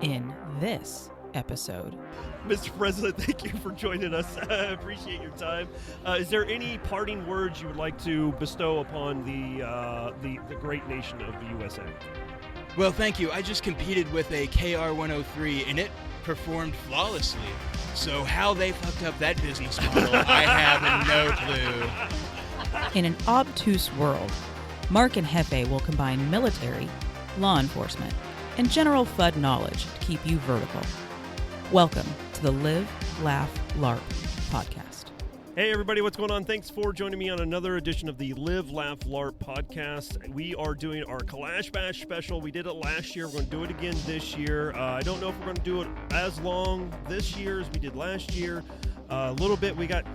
in this episode. Mr. President, thank you for joining us. I appreciate your time. Is there any parting words you would like to bestow upon the great nation of the USA? Well, thank you. I just competed with a KR-103, and it performed flawlessly. So how they fucked up that business model, I have no clue. In an obtuse world, Mark and Jefe will combine military, law enforcement, and general FUD knowledge to keep you vertical. Welcome to the Live, Laugh, LARP podcast. Hey everybody, what's going on? Thanks for joining me on another edition of the Live, Laugh, LARP podcast. We are doing our KalashBash special. We did it last year. We're going to do it again this year. I don't know if we're going to do it as long this year as we did last year. A little bit. We got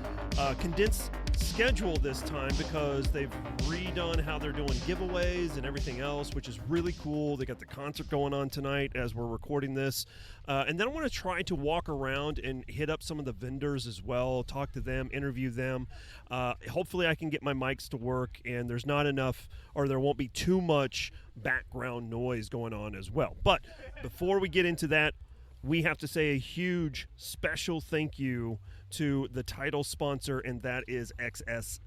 condensed schedule this time because they've redone how they're doing giveaways and everything else, which is really cool. They got the concert going on tonight as we're recording this. And then I want to try to walk around and hit up some of the vendors as well, talk to them, interview them. Hopefully I can get my mics to work and there's not enough, or there won't be too much background noise going on as well. But before we get into that, we have to say a huge special thank you to the title sponsor, and that is XS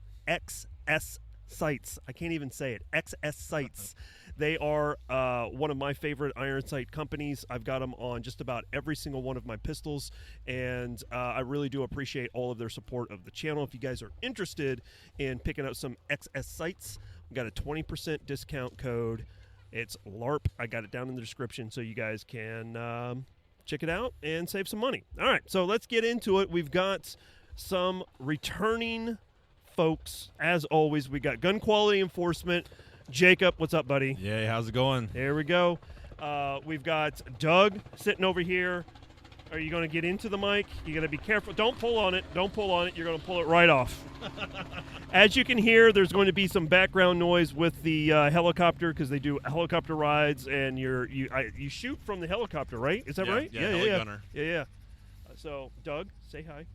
Sights. I can't even say it. XS Sights. They are one of my favorite iron sight companies. I've got them on just about every single one of my pistols, and I really do appreciate all of their support of the channel. If you guys are interested in picking out some XS Sights, we've got a 20% discount code. It's LARP. I got it down in the description so you guys can check it out and save some money. All right, so let's get into it. We've got some returning folks. As always, we got Gun Quality Enforcement. Jacob, what's up, buddy? Yay, how's it going? There we go. We've got Doug sitting over here. Are you going to get into the mic? You got to be careful. Don't pull on it. Don't pull on it. You're going to pull it right off. As you can hear, there's going to be some background noise with the helicopter because they do helicopter rides, and you shoot from the helicopter, right? Is that right? Yeah. Gunner. Yeah. So, Doug, say hi.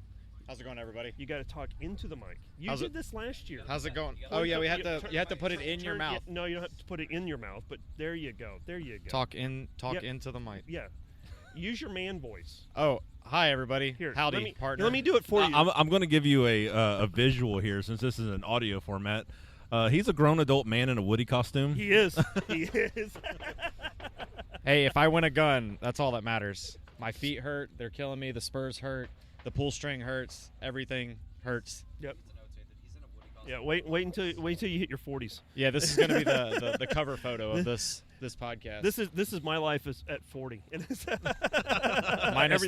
How's it going, everybody? You got to talk into the mic. You did this last year. How's it going? Oh yeah, you have to put it in your mouth. No, you don't have to put it in your mouth, but there you go. There you go. Talk into the mic. Yeah. Use your man voice. Oh, hi everybody. Here, howdy, partner. Let me do it for you. I'm going to give you a visual here since this is an audio format. He's a grown adult man in a Woody costume. He is. He is. Hey, if I win a gun, that's all that matters. My feet hurt. They're killing me. The spurs hurt. The pull string hurts. Everything hurts. Yep. Yeah. Wait until you hit your 40s. Yeah, this is going to be the cover photo of this podcast. This is my life at 40. minus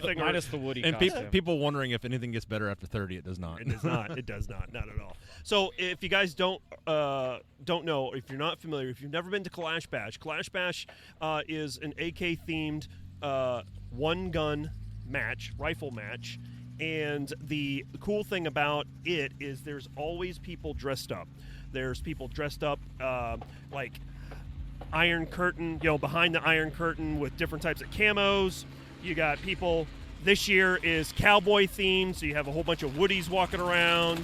the Woody and costume. people wondering if anything gets better after 30. It does not. It does not. It does not. Not at all. So if you guys don't know, if you're not familiar, if you've never been to KalashBash, KalashBash is an AK-themed one-gun match, rifle match. And the cool thing about it is there's always people dressed up. There's people dressed up like Iron Curtain, behind the Iron Curtain with different types of camos. You got people, this year is cowboy themed, so you have a whole bunch of Woodies walking around.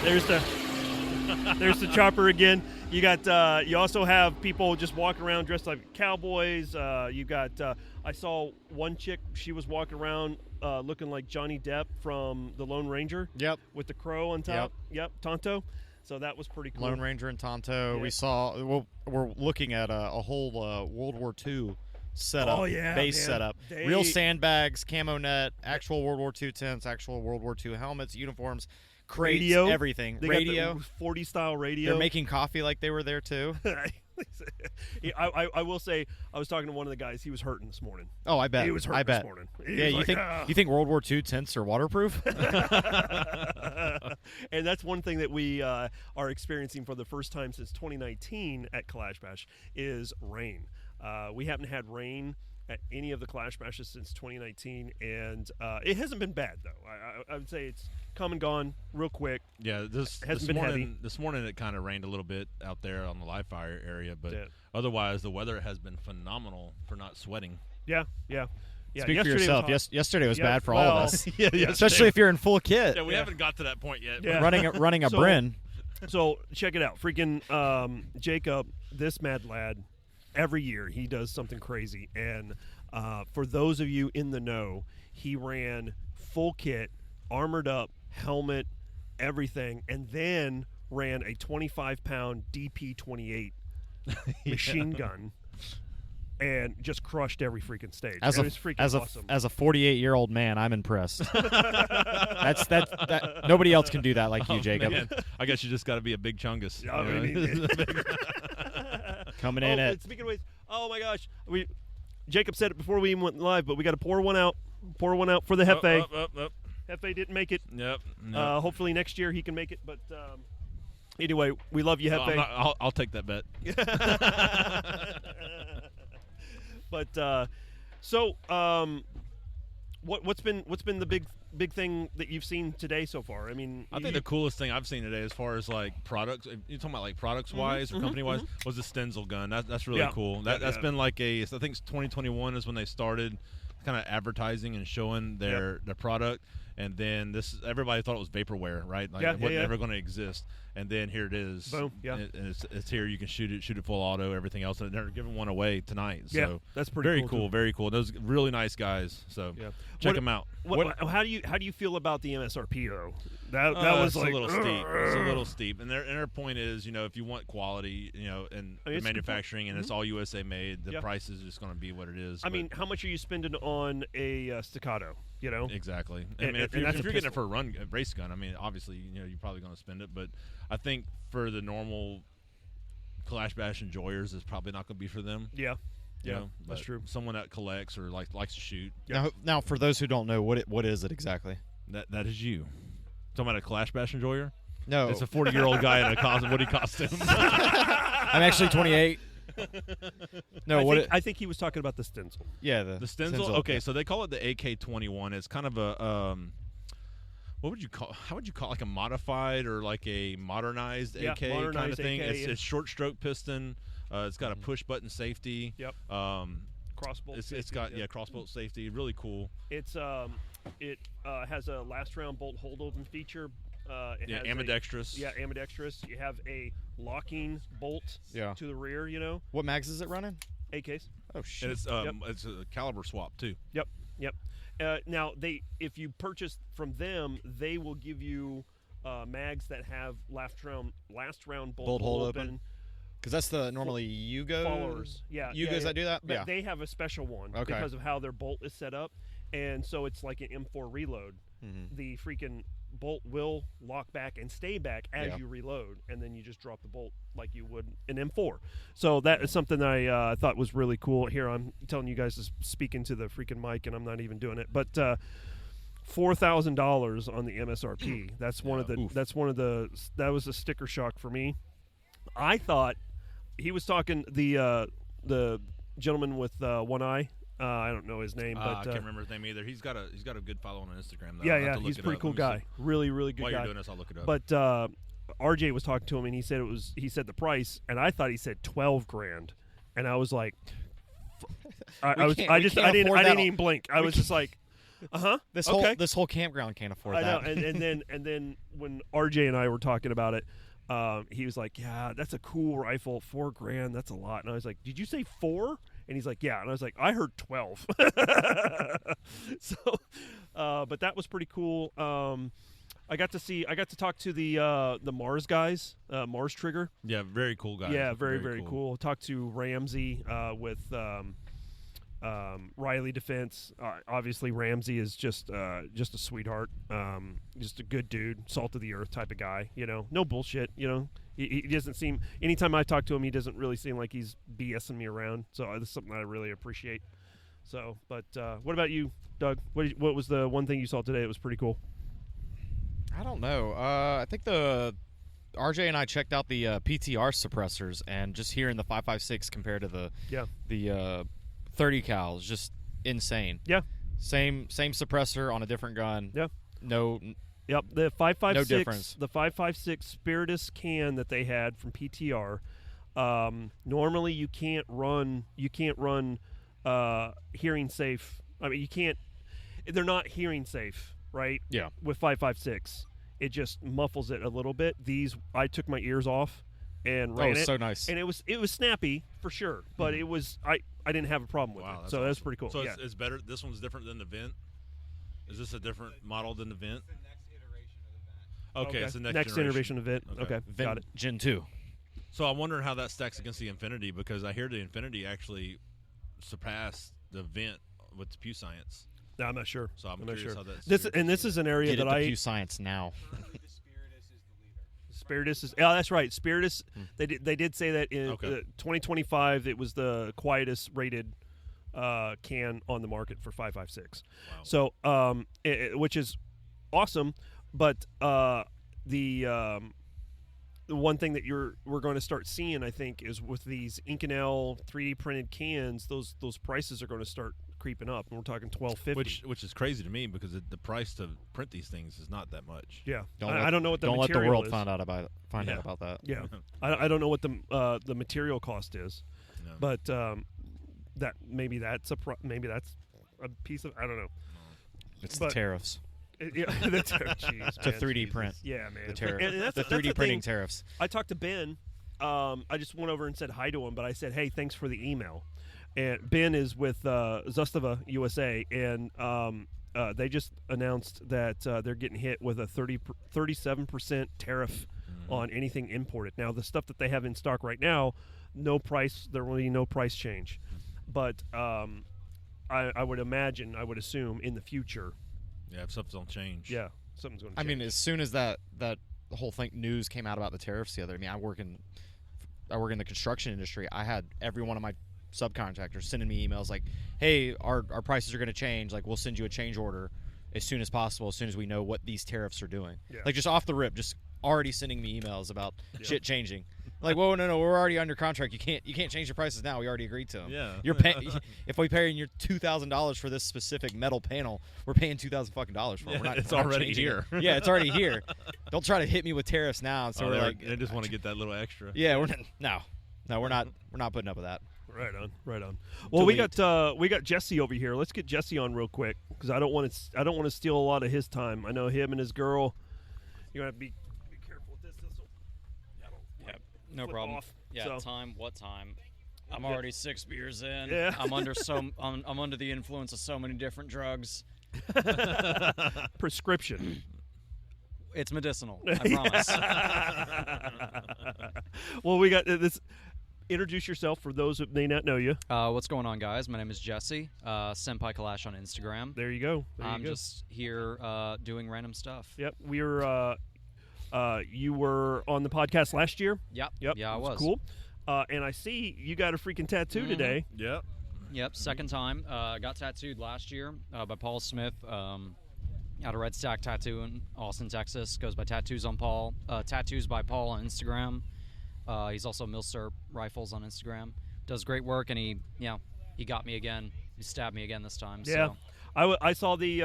There's the chopper again. You got you also have people just walking around dressed like cowboys. You got I saw one chick, she was walking around looking like Johnny Depp from The Lone Ranger. Yep. With the crow on top. Yep. Tonto. So that was pretty cool. Lone Ranger and Tonto. Yeah. We saw. We're looking at a whole World War II setup. Oh yeah, base man. setup. Real sandbags, camo net, actual World War II tents, actual World War II helmets, uniforms, crates, radio, everything. They radio, got the 40 style radio. They're making coffee like they were there too. I will say, I was talking to one of the guys. He was hurting this morning. Oh, I bet. He was hurting this morning. You think World War II tents are waterproof? And that's one thing that we are experiencing for the first time since 2019 at KalashBash is rain. We haven't had rain at any of the KalashBashes since 2019, and it hasn't been bad though. I would say it's come and gone real quick. Yeah, this morning it kind of rained a little bit out there on the live fire area, but otherwise the weather has been phenomenal for not sweating. Yeah. Speak for yourself. Yesterday was bad for all of us. Yeah, especially if you're in full kit. Yeah, we haven't got to that point yet. Yeah. Running a Brin. So check it out. Freaking Jacob, this mad lad, every year he does something crazy. And For those of you in the know, he ran full kit, armored up, helmet, everything, and then ran a 25-pound DP-28 machine gun and just crushed every freaking stage. It was freaking awesome. As a 48-year-old man, I'm impressed. That nobody else can do that like you, Jacob. Man. I guess you just got to be a big chungus. Coming in at. Speaking of which, oh my gosh, Jacob said it before we even went live, but we got to pour one out. Pour one out for the Jefe. Jefe didn't make it. Yep. Hopefully next year he can make it. But anyway, we love you, Jefe. I'll take that bet. But what's been the big thing that you've seen today so far? I mean, I think the coolest thing I've seen today, as far as like products, you're talking about like products wise or company wise, was the stencil gun. That's really cool. That's been like I think 2021 is when they started kind of advertising and showing their product. And then everybody thought it was vaporware, right? Like it wasn't ever going to exist. And then here it is. Boom. Yeah. And it's here. You can shoot it full auto, everything else. And they're giving one away tonight. Yeah, so that's pretty very cool. Very cool. Those really nice guys. So check them out. How do you feel about the MSRP though? That was like a little steep. It's a little steep. And their point is, if you want quality, and the manufacturing and it's all USA made, the price is just going to be what it is. I mean, how much are you spending on a staccato? Exactly. I mean, if you're getting it for a race gun, I mean, obviously, you're probably going to spend it. But I think for the normal KalashBash enjoyers, it's probably not going to be for them. Yeah, that's true. Someone that collects or likes to shoot. Now, for those who don't know, what is it exactly? That is you. Talking about a KalashBash enjoyer? No, it's a 40-year-old guy in a woody costume. I'm actually 28. No, I think he was talking about the stencil. Yeah, the stencil. Okay, so they call it the AK-21. It's kind of a what would you call? How would you call like a modified or like a modernized AK kind of thing? It's short stroke piston. It's got a push button safety. Yep. Crossbolt. It's got crossbolt safety. Really cool. It has a last round bolt hold open feature. Ambidextrous. Ambidextrous. You have a locking bolt to the rear. What mags is it running? AKs. Oh shit! And it's a caliber swap too. Yep. Now if you purchase from them, they will give you mags that have last round bolt hold open. Because that's the normally Yugo followers. Yugos that do that. But they have a special one because of how their bolt is set up, and so it's like an M4 reload. Mm-hmm. The freaking bolt will lock back and stay back as you reload, and then you just drop the bolt like you would an M4. So that is something that I thought was really cool. Here I'm telling you guys to speak into the freaking mic, and I'm not even doing it. But $4,000 on the MSRP. That's one of the. That was a sticker shock for me. I thought he was talking the gentleman with one eye. I don't know his name, but I can't remember his name either. He's got a good follow on Instagram though. Yeah, he's a pretty cool guy. Really, really good guy. While you're doing this, I'll look it up. But RJ was talking to him, and he said the price, and I thought he said $12,000, and I was like, I didn't even blink. I was just like, This whole campground can't afford that. I know, and then when RJ and I were talking about it, he was like, yeah, that's a cool rifle, $4,000, that's a lot. And I was like, did you say 4? And he's like, yeah. And I was like, I heard 12. So, but that was pretty cool. I got to talk to the Mars guys, Mars Trigger. Yeah, very cool guys. Yeah, very cool. Talked to Ramsey with Riley Defense. Obviously, Ramsey is just a sweetheart, just a good dude, salt of the earth type of guy. No bullshit. He doesn't seem. Anytime I talk to him, he doesn't really seem like he's BSing me around. So that's something I really appreciate. So, but what about you, Doug? What was the one thing you saw today that was pretty cool? I don't know. I think the RJ and I checked out the PTR suppressors, and just hearing the 5.56 compared to the 30 cal is just insane. Yeah. Same suppressor on a different gun. Yeah. No. Yep. The 5.56. No difference. The 5.56 Spiritus can that they had from PTR. Normally you can't run hearing safe. I mean, you can't. They're not hearing safe, right? Yeah. With 5.56, it just muffles it a little bit. These, I took my ears off and ran it. So nice. And it was snappy for sure, but it was I I didn't have a problem with it. So that's pretty cool. So it's better. This one's different than the Vent. Is this a different model than the Vent? It's the next iteration of the Vent. Okay, it's the next iteration of Vent. Okay, Vent got it. Gen 2. So I'm wondering how that stacks against the Infinity, because I hear the Infinity actually surpassed the Vent with the Pew Science. No, I'm not sure. So I'm not curious sure. how that's. This is an area Get that it to Pew Science now. Currently, the Spiritus is the leader. Spiritus is. Oh, that's right. Spiritus. They did say that in 2025 it was the quietest rated can on the market for 5.56. Wow. So which is awesome, but the one thing that we're going to start seeing, I think, is with these Inconel 3D printed cans, those prices are going to start creeping up, and we're talking $12.50. Which is crazy to me, because the price to print these things is not that much. Yeah, I don't know what the don't material let the world is. find out about that. Yeah, I don't know what the material cost is, No. but that maybe that's a piece of, I don't know. It's the tariffs. Yeah, the jeez, To man, 3D Jesus. print. Yeah, man. The tariff. And that's the the 3D printing thing. tariffs. I talked to Ben. I just went over and said hi to him, but I said, hey, thanks for the email. And Ben is with Zastava USA, and they just announced that they're getting hit with a 37% tariff on anything imported. Now, the stuff that they have in stock right now, no price. There will be no price change. But I would assume in the future. Yeah, if stuff don't change. Yeah, something's going to I change. mean, as soon as that whole thing news came out about the tariffs the other, I mean, I work in the construction industry. I had every one of my subcontractors sending me emails like, "Hey, our prices are going to change. Like, we'll send you a change order as soon as possible, as soon as we know what these tariffs are doing." Yeah. Like, just off the rip, just already sending me emails about shit changing. Like, whoa, no, we're already under contract. You can't change your prices now. We already agreed to them. Yeah. You're paying if we pay you $2,000 for this specific metal panel, we're paying $2,000 fucking dollars for it. We're not, It's we're not already changing here. it. Yeah, it's already here. Don't try to hit me with tariffs now. So we're like, they just want to get that little extra. yeah, we're not putting up with that. Right on. Well, we got Jesse over here. Let's get Jesse on real quick, because I don't want to steal a lot of his time. I know him and his girl. You're gonna have to be careful with this. No flip problem. off, Yeah, so. What time? I'm already 6 beers in. Yeah. I'm under I'm under the influence of so many different drugs. Prescription. It's medicinal. I promise. Well, we got this. Introduce yourself for those that may not know you. What's going on, guys? My name is Jesse. Senpai Kalash on Instagram. There you go. I'm just here doing random stuff. Yep. We were. You were on the podcast last year. Yep. Yep. Yeah, I it was. Cool. And I see you got a freaking tattoo today. Yep. Yep. Second time. Got tattooed last year by Paul Smith. Out of Red Stack Tattoo in Austin, Texas. Goes by Tattoos on Paul. Tattoos by Paul on Instagram. He's also Milsurp Rifles on Instagram. Does great work, and he got me again. He stabbed me again this time. Yeah. So. I saw the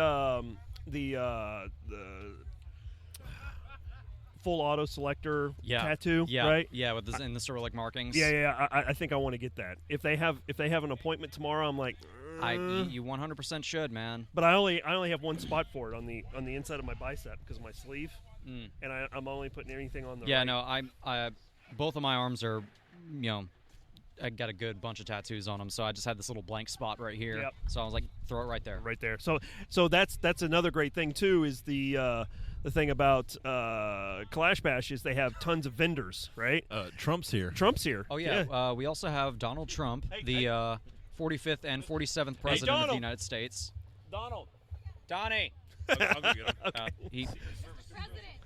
full auto selector tattoo. Yeah. Right. Yeah. With the sort of like markings. Yeah. I think I want to get that. If they have an appointment tomorrow, I'm like. You 100% should, man. But I only have one spot for it on the inside of my bicep because of my sleeve, and I'm only putting anything on the. Yeah. right. No. I both of my arms are, I got a good bunch of tattoos on them, so I just had this little blank spot right here. Yep. So I was like, throw it right there. Right there. So that's another great thing too. Is the thing about KalashBash is they have tons of vendors, right? Trump's here. Oh yeah. We also have Donald Trump, the 45th and 47th president of the United States. Donnie. I'll go get him.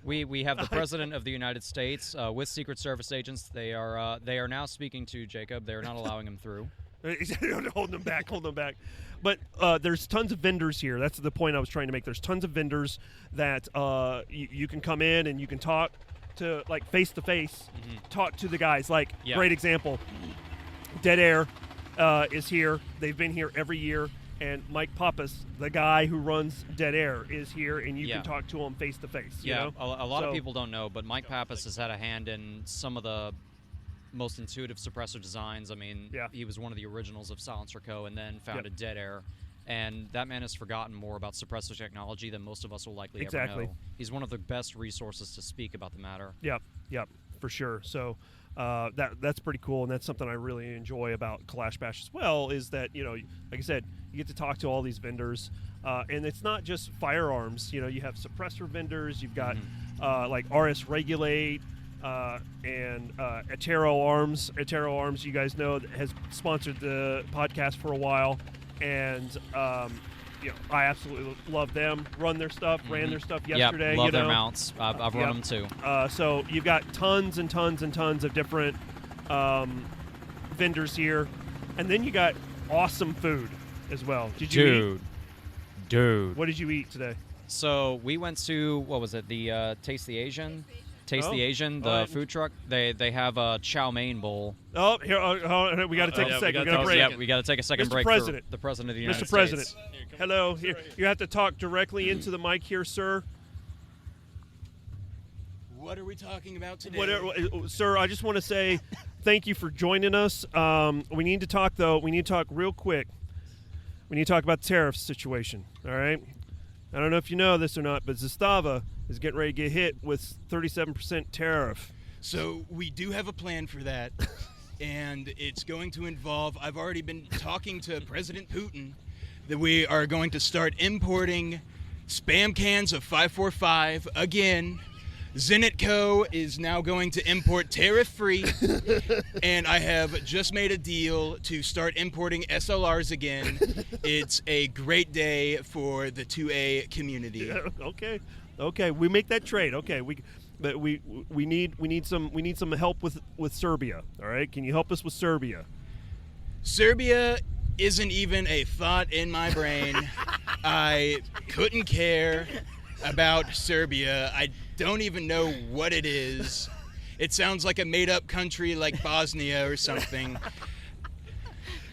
We have the president of the United States with Secret Service agents. They are now speaking to Jacob. They are not allowing him through. Hold them back. But there's tons of vendors here. That's the point I was trying to make. There's tons of vendors that you can come in and you can talk to, like, face to face, talk to the guys. Like, great example, Dead Air is here. They've been here every year. And Mike Pappas, the guy who runs Dead Air, is here, and you can talk to him face to face. Yeah, a lot of people don't know, but Mike Pappas has had a hand in some of the most intuitive suppressor designs. I mean, he was one of the originals of Silencer Co. and then founded Dead Air. And that man has forgotten more about suppressor technology than most of us will likely ever know. He's one of the best resources to speak about the matter. Yep, for sure. So that's pretty cool, and that's something I really enjoy about KalashBash as well. Is that like I said, you get to talk to all these vendors, and it's not just firearms. You have suppressor vendors. You've got like RS Regulate. And Atero Arms. Atero Arms, you guys know, has sponsored the podcast for a while, and I absolutely love them. Run their stuff, ran their stuff yesterday. Yep, love their mounts. I've run them too. So you've got tons and tons and tons of different vendors here, and then you got awesome food as well. Did you eat? Dude. What did you eat today? So we went to, what was it, the Taste the Asian, the food truck. They have a chow mein bowl. Oh, here, we got to take a second. We're going to break. Yeah, we got to take a second break. President. For the President of the United Mr. President. States. Hello. Here, you have to talk directly into the mic here, sir. What are we talking about today? Sir, I just want to say thank you for joining us. We need to talk, though. We need to talk real quick. We need to talk about the tariff situation, all right? I don't know if you know this or not, but Zastava is getting ready to get hit with 37% tariff. So we do have a plan for that, and it's going to involve, I've already been talking to President Putin, that we are going to start importing spam cans of 545 again. Zenitco is now going to import tariff-free, and I have just made a deal to start importing SLRs again. It's a great day for the 2A community. Yeah, okay, we make that trade. Okay, we need some help with Serbia. All right, can you help us with Serbia? Serbia isn't even a thought in my brain. I couldn't care about Serbia. I don't even know what it is. It sounds like a made-up country like Bosnia or something.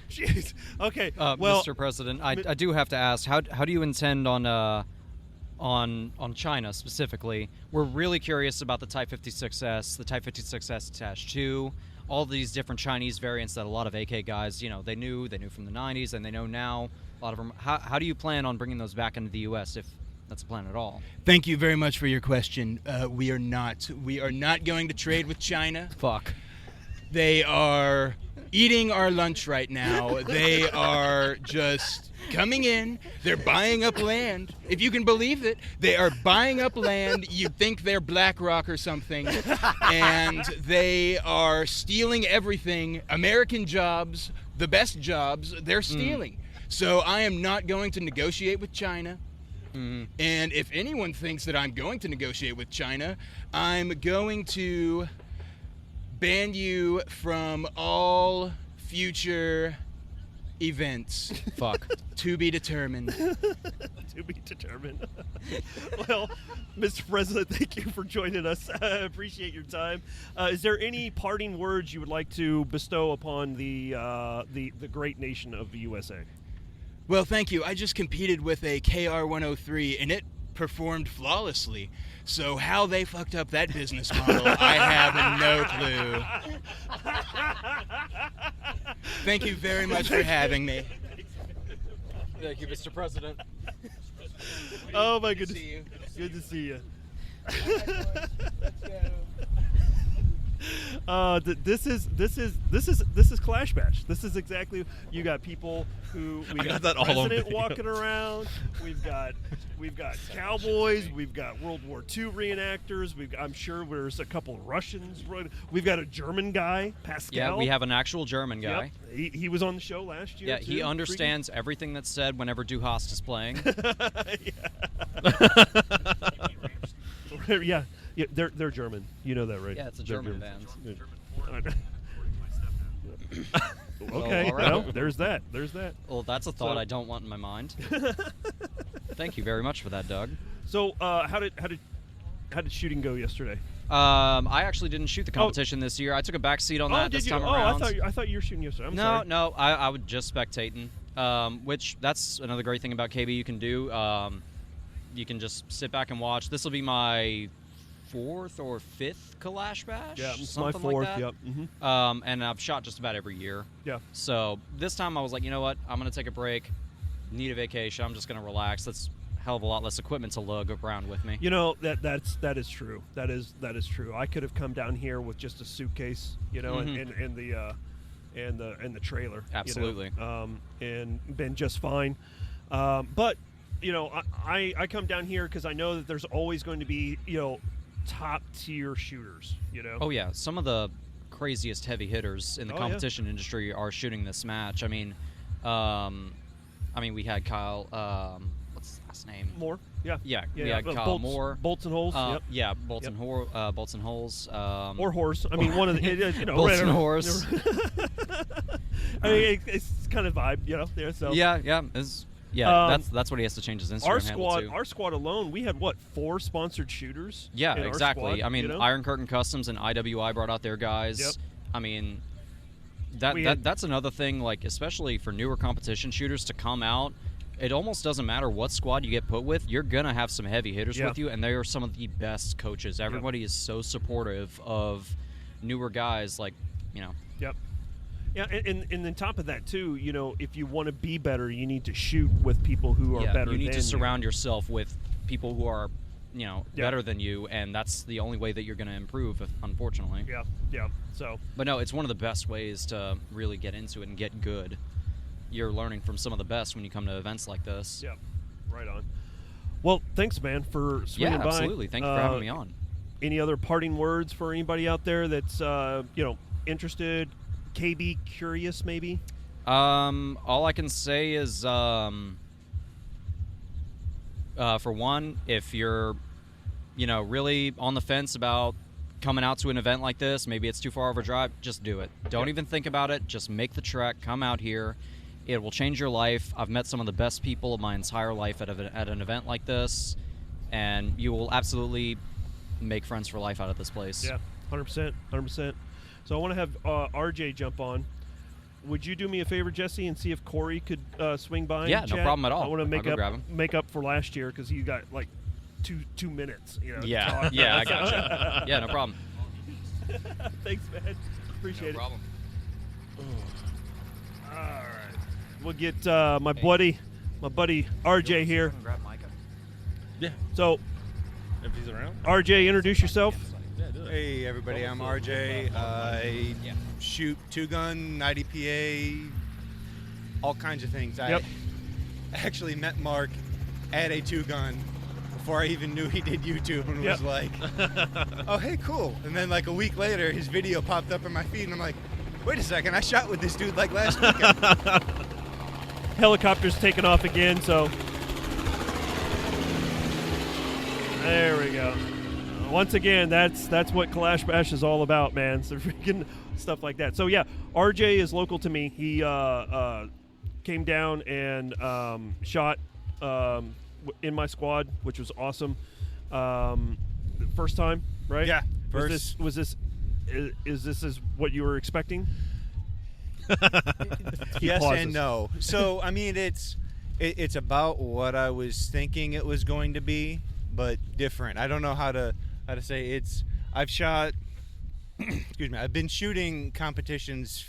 Jeez. Okay. Well, Mr. President, I do have to ask, how do you intend on China specifically? We're really curious about the Type 56S, the Type 56S-2, all these different Chinese variants that a lot of AK guys, they knew from the 90s, and they know now. A lot of them. How do you plan on bringing those back into the U.S. if that's a plan at all? Thank you very much for your question. We are not going to trade with China. Fuck. They are eating our lunch right now. They are just coming in. They're buying up land. If you can believe it, they are buying up land. You'd think they're BlackRock or something. And they are stealing everything. American jobs, the best jobs, they're stealing. So I am not going to negotiate with China. And if anyone thinks that I'm going to negotiate with China, I'm going to ban you from all future events. Fuck. To be determined. To be determined. Well, Mr. President, thank you for joining us. I appreciate your time. Is there any parting words you would like to bestow upon the great nation of the USA? Well, thank you. I just competed with a KR-103, and it performed flawlessly. So how they fucked up that business model, I have no clue. Thank you very much for having me. Thank you, Mr. President. Oh my goodness. See you. Good to see you. Let's go. This is KalashBash. This is exactly, you got people who we got the president walking around. We've got cowboys. We've got World War II reenactors. I'm sure there's a couple of Russians. We've got a German guy, Pascal. Yeah, we have an actual German guy. Yep. He was on the show last year. Yeah, he understands everything that's said whenever Du Hast is playing. Yeah. Yeah, they're German. You know that, right? Yeah, it's a German band. Okay, well, there's that. Well, that's a thought I don't want in my mind. Thank you very much for that, Doug. So, how did shooting go yesterday? I actually didn't shoot the competition this year. I took a back seat on that this time around. I thought you were shooting yesterday. I'm sorry. No, I would just spectating. Which that's another great thing about KB you can do. You can just sit back and watch. This will be my 4th or 5th KalashBash. Yeah, it's something my 4th. like that. Yep. Mm-hmm. And I've shot just about every year. Yeah. So this time I was like, you know what? I'm gonna take a break. Need a vacation. I'm just gonna relax. Let's hell of a lot less equipment to lug around with me. You know, that is true. That is true. I could have come down here with just a suitcase, you know, and the trailer. Absolutely. You know, and been just fine. But you know, I come down here because I know that there's always going to be, you know, top tier shooters, you know. Oh yeah, some of the craziest heavy hitters in the competition industry are shooting this match. I mean, we had Kyle. What's his last name? Moore. Yeah. We had Kyle Moore. Bolts and holes. Yep. Yeah, bolts and holes. Or horse. I mean, one of the you know, bolts and horse. I mean, it's kind of vibe, you know. There. So. Yeah. That's what he has to change his Instagram handle to. Our squad alone, we had 4 sponsored shooters. Yeah, in exactly. Our squad, I mean, you know? Iron Curtain Customs and IWI brought out their guys. Yep. I mean, that's another thing. Like, especially for newer competition shooters to come out, it almost doesn't matter what squad you get put with. You're gonna have some heavy hitters with you, and they are some of the best coaches. Everybody is so supportive of newer guys. Like, you know. Yep. Yeah, and on top of that too, you know, if you want to be better, you need to shoot with people who are better. You need than to surround yourself with people who are, you know, Yeah. better than you, and that's the only way that you're going to improve, unfortunately. Yeah. So, but no, it's one of the best ways to really get into it and get good. You're learning from some of the best when you come to events like this. yeah, right on. Well, thanks, man, for swinging by. Yeah, absolutely. Thank you for having me on. Any other parting words for anybody out there that's you know, interested? KB curious, maybe? All I can say is, for one, if you're, you know, really on the fence about coming out to an event like this, maybe it's too far of a drive, just do it. Don't even think about it. Just make the trek. Come out here. It will change your life. I've met some of the best people of my entire life at an event like this, and you will absolutely make friends for life out of this place. Yeah, 100%. So I want to have RJ jump on. Would you do me a favor, Jesse, and see if Corey could swing by? Yeah, and no chat? problem at all. I want to I'll grab him. make up for last year because you got like two minutes. You know, to Yeah, talk. yeah, I gotcha. Yeah, no problem. Thanks, man. Appreciate it. No problem. All right, we'll get my buddy RJ here. Yeah. So, If he's around. RJ, introduce yourself. Yeah, do it. Hey everybody, I'm RJ. I shoot 2-gun, 90 PA, all kinds of things. I actually met Mark at a 2-gun before I even knew he did YouTube and was like, oh hey, cool. And then like a week later, his video popped up in my feed and I'm like, wait a second, I shot with this dude like last weekend. Helicopter's taking off again, so there we go. Once again, that's what KalashBash is all about, man. So freaking stuff like that. So yeah, RJ is local to me. He came down and shot in my squad, which was awesome. First time, right? Yeah. Is this what you were expecting? Yes pauses. and no. So I mean, it's about what I was thinking it was going to be, but different. I don't know how to say it's. I've shot. Excuse me. I've been shooting competitions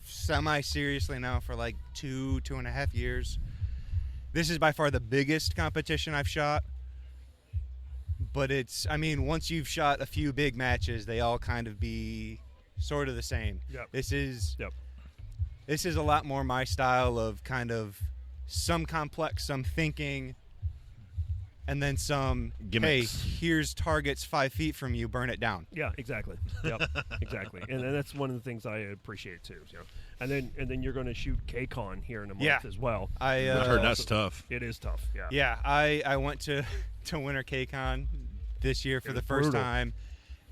semi-seriously now for like 2.5 years. This is by far the biggest competition I've shot. But it's. I mean, once you've shot a few big matches, they all kind of be sort of the same. Yep. This is. Yep. This is a lot more my style of kind of some complex, some thinking, and then some Gimmicks. Hey, here's targets 5 feet from you, burn it down. Yeah, exactly. Yep, exactly. And that's one of the things I appreciate too. You know? And then you're going to shoot KCON here in a month as well. I heard that's tough. It is tough. Yeah. Yeah, I went to Winter KCON this year for the first time,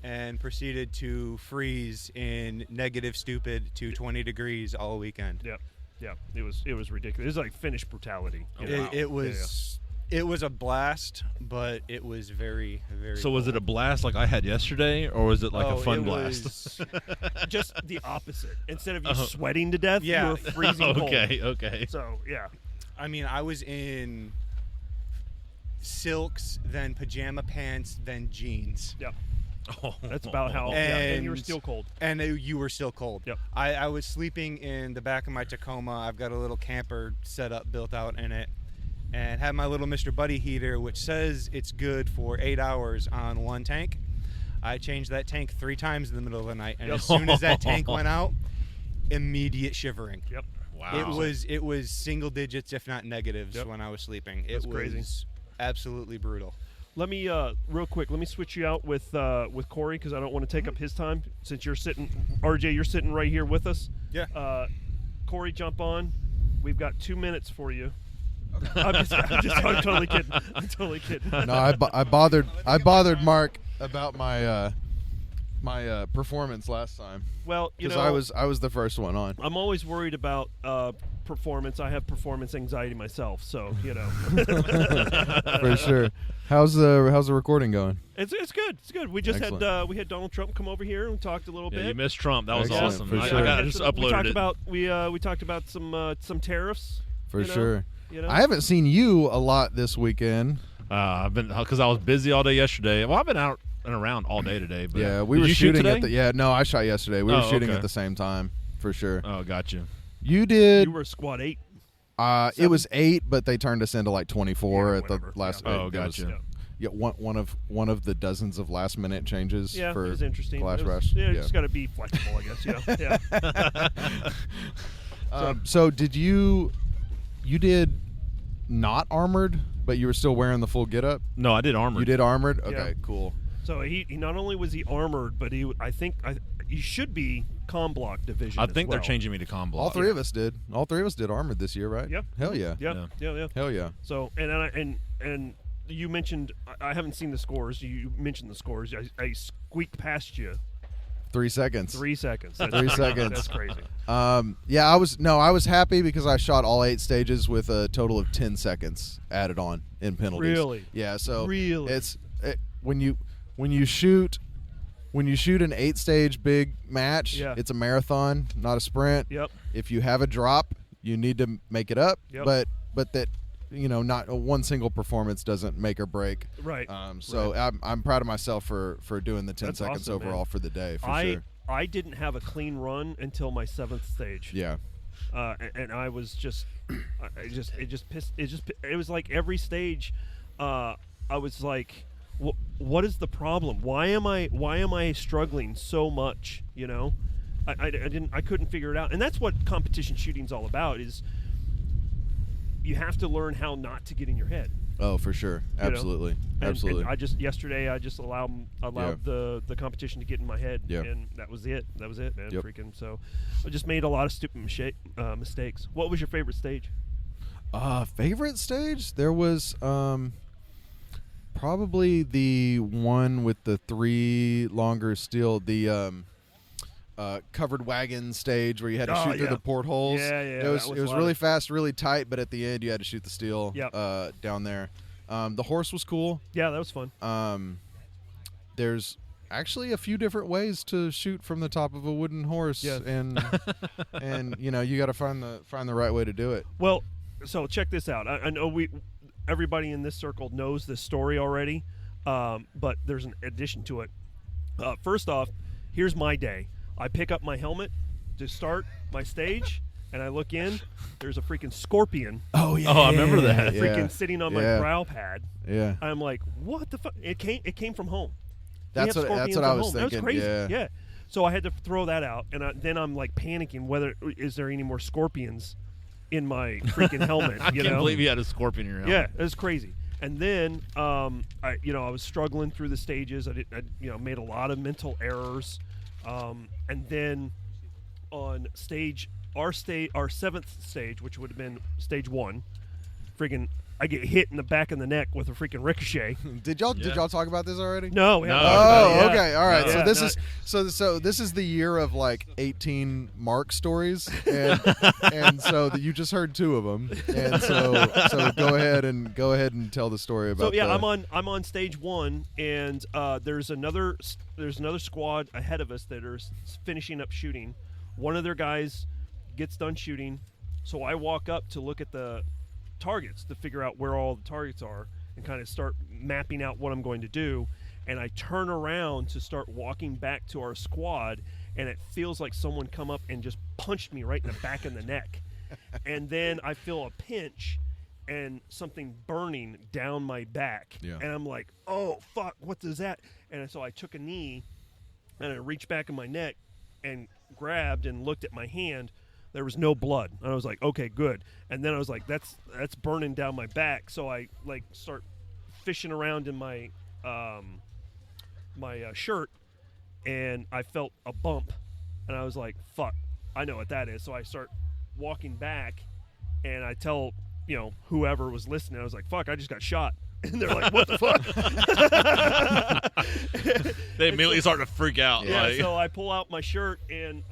and proceeded to freeze in negative stupid to 20 degrees all weekend. Yep. Yeah. It was ridiculous. It was like Finnish brutality. It was. It was a blast, but it was very, very. So was it a blast like I had yesterday, or was it like a fun blast? Just the opposite. Instead of you sweating to death, you were freezing cold. Okay. So yeah. I mean, I was in silks, then pajama pants, then jeans. Yep. Oh. That's about how. And you were still cold. And you were still cold. Yep. I was sleeping in the back of my Tacoma. I've got a little camper set up, built out in it. and had my little Mr. Buddy heater, which says it's good for 8 hours on one tank. I changed that tank 3 times in the middle of the night, and as soon as that tank went out, immediate shivering. Yep. Wow. It was single digits, if not negatives, when I was sleeping. That's it crazy. was absolutely brutal. Let me real quick. Let me switch you out with Corey because I don't want to take up his time. Since you're sitting, RJ, you're sitting right here with us. Yeah. Corey, jump on. We've got 2 minutes for you. I'm totally kidding. I'm totally kidding. No, I bothered Mark about my my performance last time. Well, you know, because I was the first one on. I'm always worried about performance. I have performance anxiety myself, so you know. For sure. How's the recording going? It's good. It's good. We just Excellent. had we had Donald Trump come over here and talked a little Yeah, bit. you missed Trump. That was Excellent, awesome. for I sure. just uploaded it. We talked about some tariffs. For you know, sure. You know? I haven't seen you a lot this weekend. I've been because I was busy all day yesterday. Well, I've been out and around all day today. But Yeah, we Did were you shoot shooting today? at the. Yeah, no, I shot yesterday. We were Oh, shooting okay. at the same time, for sure. Oh, gotcha. You did. You were squad 8. It was 8, but they turned us into like 24 Yeah, at the whatever. last. Yeah. Oh, it was- gotcha. Yeah, one of the dozens of last minute changes Yeah, for it was interesting. KalashBash. Yeah, you just got to be flexible, I guess. Yeah. So did you did not armored, but you were still wearing the full getup? No, I did armored. You did armored? Okay, Yeah. cool. So he not only was he armored, but I think he should be comm block division. I as think they're well. changing me to combo. All three of us did. All three of us did armored this year, right? Yep. Hell yeah. Yeah. Hell yeah. So and you mentioned I haven't seen the scores. You mentioned the scores. I squeaked past you 3 seconds. 3 seconds. That's 3 seconds. That's crazy. Yeah, I was happy because I shot all 8 stages with a total of 10 seconds added on in penalties. Really? Yeah. So Really? when you shoot an 8-stage big match, Yeah. it's a marathon, not a sprint. Yep. If you have a drop, you need to make it up. Yep. But that not one single performance doesn't make or break. Right. So Right. I'm proud of myself for doing the 10 That's seconds awesome, overall man. for the day. For sure. I didn't have a clean run until my 7th stage. Yeah. And I was just, it was like every stage, I was like, what is the problem? Why am I struggling so much? You know, I couldn't figure it out. And that's what competition shooting's all about. Is you have to learn how not to get in your head. Oh, for sure. You know? Absolutely. And Absolutely. Yesterday I just allowed the competition to get in my head, Yeah. and that was it, man. Yep. Freaking. So I just made a lot of stupid mistakes. What was your favorite stage? Favorite stage? There was probably the one with the 3 longer steel, the covered wagon stage where you had to shoot through yeah. the portholes. Yeah, It was that was really fast, really tight, but at the end you had to shoot the steel Yep. down there. The horse was cool. Yeah, that was fun. There's actually a few different ways to shoot from the top of a wooden horse, Yes. and you got to find the right way to do it. Well, so check this out. I know everybody in this circle knows this story already, but there's an addition to it. First off, here's my day. I pick up my helmet to start my stage, and I look in. There's a freaking scorpion Oh yeah. Oh, I remember that. Yeah. freaking sitting on my Yeah. brow pad. Yeah. I'm like, what the fuck? It came from home. We That's have what scorpions I at was home. thinking. That was crazy. Yeah. So I had to throw that out, and then I'm like panicking. Whether is there any more scorpions in my freaking helmet? I you can't know? believe you had a scorpion in your helmet. Yeah, it was crazy. And then I was struggling through the stages. I made a lot of mental errors. And then on our 7th stage, which would have been stage 1, freaking I get hit in the back of the neck with a freaking ricochet. Did y'all talk about this already? No, we haven't No. talked about it Oh, yet. okay, all right. Yeah, So this no, is so this is the year of like 18 Mark stories, and so you just heard 2 of them, and so go ahead and tell the story about. So yeah, the, I'm on stage 1, and there's another squad ahead of us that are finishing up shooting. One of their guys gets done shooting, so I walk up to look at the targets to figure out where all the targets are and kind of start mapping out what I'm going to do. And I turn around to start walking back to our squad, and it feels like someone come up and just punched me right in the back of the neck. And then I feel a pinch, and something burning down my back. Yeah. And I'm like, oh, fuck, what is that? And so I took a knee, and I reached back in my neck and grabbed and looked at my hand. There was no blood. And I was like, okay, good. And then I was like, that's burning down my back. So I, like, start fishing around in my shirt, and I felt a bump. And I was like, fuck, I know what that is. So I start walking back, and I tell, whoever was listening, I was like, fuck, I just got shot. And they're like, what the fuck? They immediately start to freak out. Yeah, like. so I pull out my shirt, and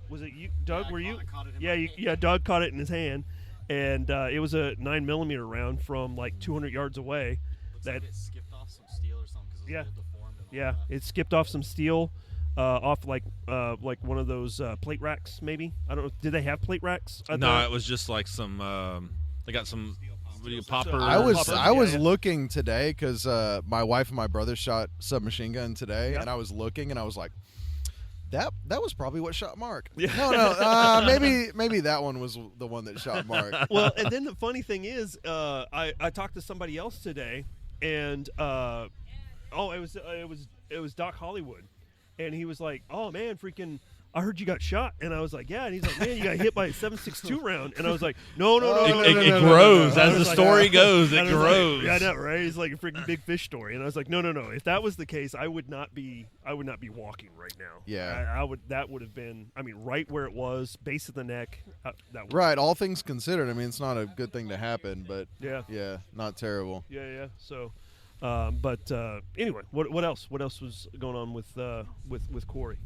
was it you, Doug? Yeah, were you? caught it in Yeah, my hand. Doug caught it in his hand, and it was a 9mm round from like 200 yards away. Looks like it skipped off some steel or something because it was Yeah. a little deformed. And all Yeah, that. it skipped off some steel, off like one of those plate racks, maybe. I don't know. Did they have plate racks? No, it was just like some. They got some popper. I was Yeah. looking today because my wife and my brother shot submachine gun today, Yeah. and I was looking and I was like, that was probably what shot Mark. Yeah. No, maybe that one was the one that shot Mark. Well, and then the funny thing is, I talked to somebody else today, and it was Doc Hollywood, and he was like, "Oh man, freaking! I heard you got shot," and I was like, "Yeah," and he's like, "Man, you got hit by a 7.62 round," and I was like, "No, It grows I as the was like, story goes. and It I was like, grows. yeah, I know, right? It's like a freaking big fish story, and I was like, "No. If that was the case, I would not be walking right now. Yeah. I would. That would have been. I mean, right where it was, base of the neck. That would, Right, all things considered, I mean, it's not a good thing to happen, but Yeah. not terrible. Yeah. So, but anyway, what else? What else was going on with Corey?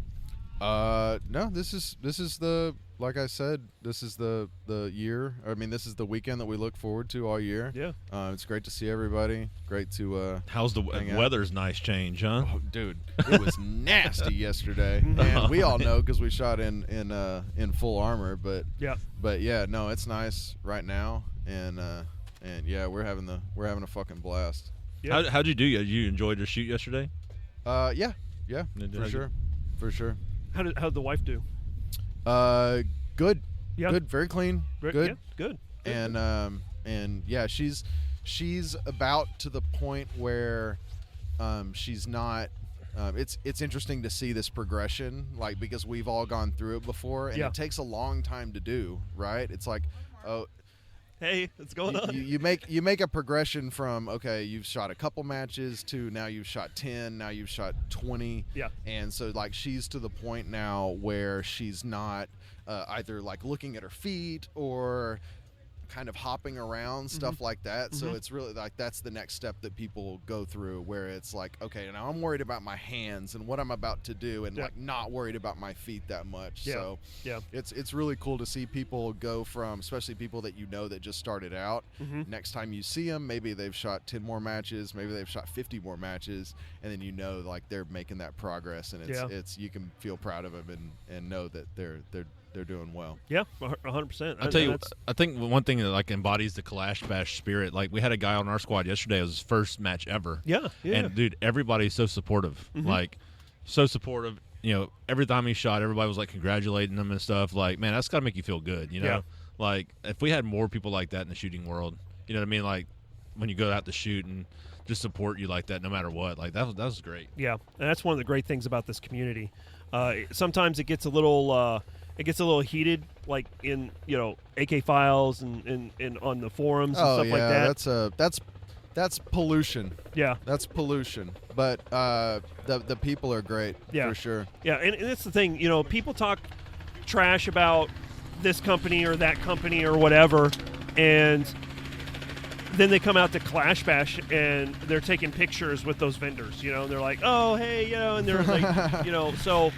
No, this is the, like I said, this is the year. I mean, this is the weekend that we look forward to all year. Yeah. It's great to see everybody. Great to How's the hang out. weather's nice change, huh? Oh, dude, it was nasty yesterday, and we all know because we shot in full armor. But yeah, no, it's nice right now, and yeah, we're having a fucking blast. Yeah. How'd you do? You enjoyed your shoot yesterday? Yeah, for sure. How did the wife do? Good. Yeah. Good. Very clean. Good. Yeah, good. And yeah, she's about to the point where she's not. It's interesting to see this progression, like, because we've all gone through it before, and Yeah. it takes a long time to do. Right? It's like, oh. Hey, what's going on? You make a progression from, okay, you've shot a couple matches to now you've shot 10, now you've shot 20. Yeah. And so, like, she's to the point now where she's not either, like, looking at her feet or kind of hopping around, stuff like that. So it's really, like, that's the next step that people go through, where it's like, okay, now I'm worried about my hands and what I'm about to do, and like not worried about my feet that much. Yeah. So Yeah. it's really cool to see people go from, especially people that that just started out. Next time you see them, maybe they've shot 10 more matches, maybe they've shot 50 more matches, and then like they're making that progress, and it's you can feel proud of them and know that they're doing well. Yeah, 100%. I'll tell you, I think one thing that like embodies the KalashBash spirit. Like, we had a guy on our squad yesterday. It was his first match ever. Yeah. And dude, everybody's so supportive. Like, so supportive. Every time he shot, everybody was like congratulating him and stuff. Like, man, that's got to make you feel good. Yeah. Like, if we had more people like that in the shooting world, you know what I mean? Like, when you go out to shoot and just support you like that, no matter what. Like, that was great. Yeah, and that's one of the great things about this community. Sometimes it gets a little. It gets a little heated, like in AK files and on the forums and stuff like that. That's pollution. Yeah, that's pollution. But the people are great, for sure. Yeah, and that's the thing. People talk trash about this company or that company or whatever, and then they come out to KalashBash and they're taking pictures with those vendors. They're like, oh hey, and they're like, so.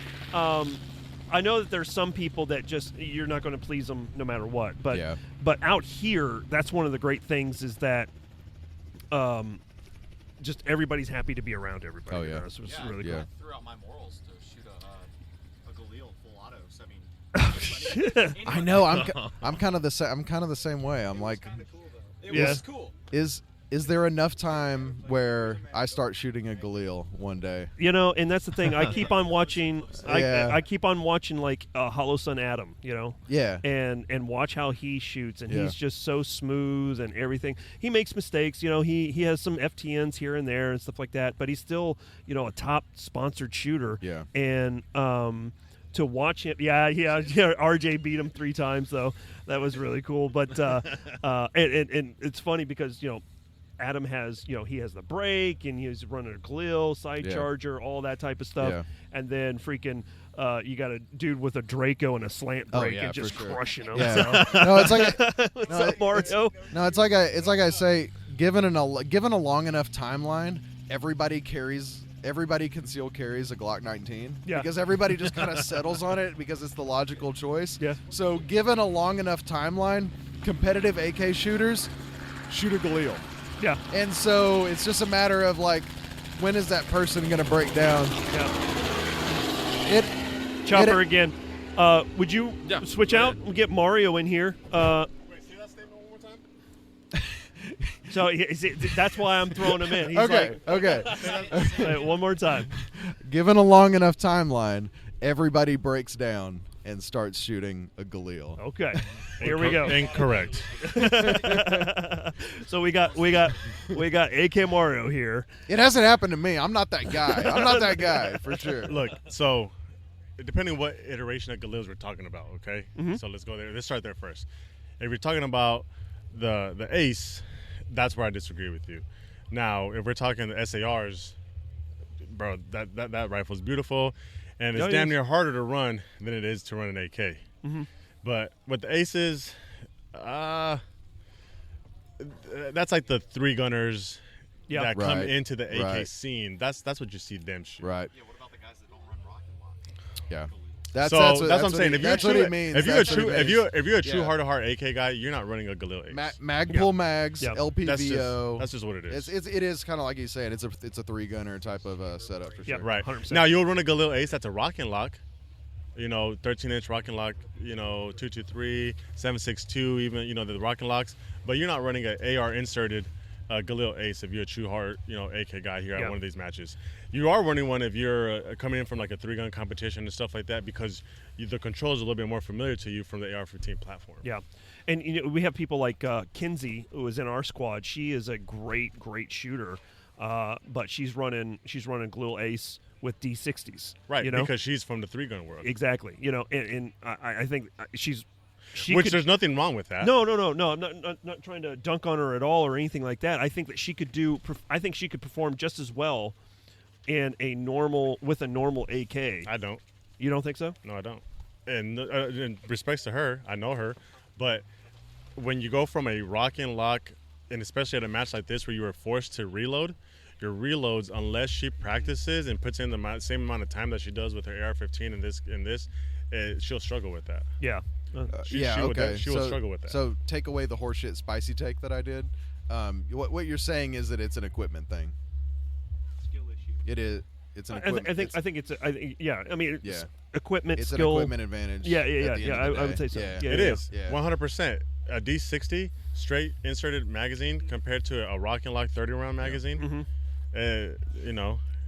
I know that there's some people that just, you're not going to please them no matter what. But but out here, that's one of the great things is that just everybody's happy to be around everybody. Oh, yeah. So it's really cool. I threw out my morals to shoot a Galil full auto. So, I mean, I know. I'm kind of the same. I'm kind of the same way. I'm like, kind of cool, though. It Yeah. was cool. is is there enough time where I start shooting a Galil one day? You know, and that's the thing. I keep on watching. Yeah. I keep on watching like Hollow Sun Adam. You know. Yeah. And watch how he shoots, and Yeah. he's just so smooth and everything. He makes mistakes. You know, he has some FTNs here and there and stuff like that, but he's still, you know, a top sponsored shooter. Yeah. And to watch him, yeah. RJ beat him 3 times though. That was really cool. But and it's funny because, you know, Adam has, you know, he has the brake and he's running a Galil, side charger, all that type of stuff. Yeah. And then freaking, you got a dude with a Draco and a slant brake and just for sure. crushing him. Yeah. So. No, it's like What's up, Mario? it's like I say, given a long enough timeline, everybody conceal carries a Glock 19. Yeah. Because everybody just kind of settles on it because it's the logical choice. Yeah. So given a long enough timeline, competitive AK shooters shoot a Galil. Yeah. And so it's just a matter of like, when is that person going to break down? Yeah. Chopper again. Would you switch out and get Mario in here? Wait, say that statement one more time. So that's why I'm throwing him in. He's Okay. Say it one more time. Given a long enough timeline, everybody breaks down and starts shooting a Galil. Okay. Here we go. Incorrect. So we got AK Mario here. It hasn't happened to me. I'm not that guy. For sure. Look, so depending on what iteration of Galils we're talking about, okay? Mm-hmm. So let's go there. Let's start there first. If you're talking about the Ace, that's where I disagree with you. Now, if we're talking the SARs, bro, that rifle's beautiful, and it's damn near harder to run than it is to run an AK. Mm-hmm. But with the Aces, that's like the 3-gunners that come into the AK scene. That's what you see them shoot. Right. Yeah, what about the guys that don't run rocket launch? Yeah. That's what I'm saying. That's what he means. If you're a true heart-to-heart AK guy, you're not running a Galil Ace. Magpul mags, LPVO. That's just what it is. It is kind of like he's saying. It's a 3-gunner type of setup for sure. Right. 100%. Now you'll run a Galil Ace that's a rock and lock. You know, 13-inch rock and lock. You know, 223, 762, even the rock and locks. But you're not running an AR inserted Galil Ace if you're a true heart, AK guy here at one of these matches. You are running one if you're coming in from like a 3-gun competition and stuff like that because the controls are a little bit more familiar to you from the AR-15 platform. Yeah, and we have people like Kinsey, who is in our squad. She is a great shooter, but she's running Galil Ace with D60s. Right, because she's from the 3-gun world. Exactly. And I think there's nothing wrong with that. No. I'm not trying to dunk on her at all or anything like that. I think that she could perform just as well with a normal AK. I don't. You don't think so? No, I don't. And in respects to her, I know her, but when you go from a rock and lock, and especially at a match like this where you are forced to reload, your reloads, unless she practices and puts in the same amount of time that she does with her AR-15 in this, she'll struggle with that. Yeah. She will struggle with that. So take away the horseshit spicy take that I did. What you're saying is that it's an equipment thing. Skill issue. It is. It's an equipment. I think it's equipment, it's skill. an equipment advantage. Yeah. I would say so. Yeah. Yeah, it is. Yeah. 100%. A D60 straight inserted magazine compared to a rock and lock 30-round magazine. Mm-hmm.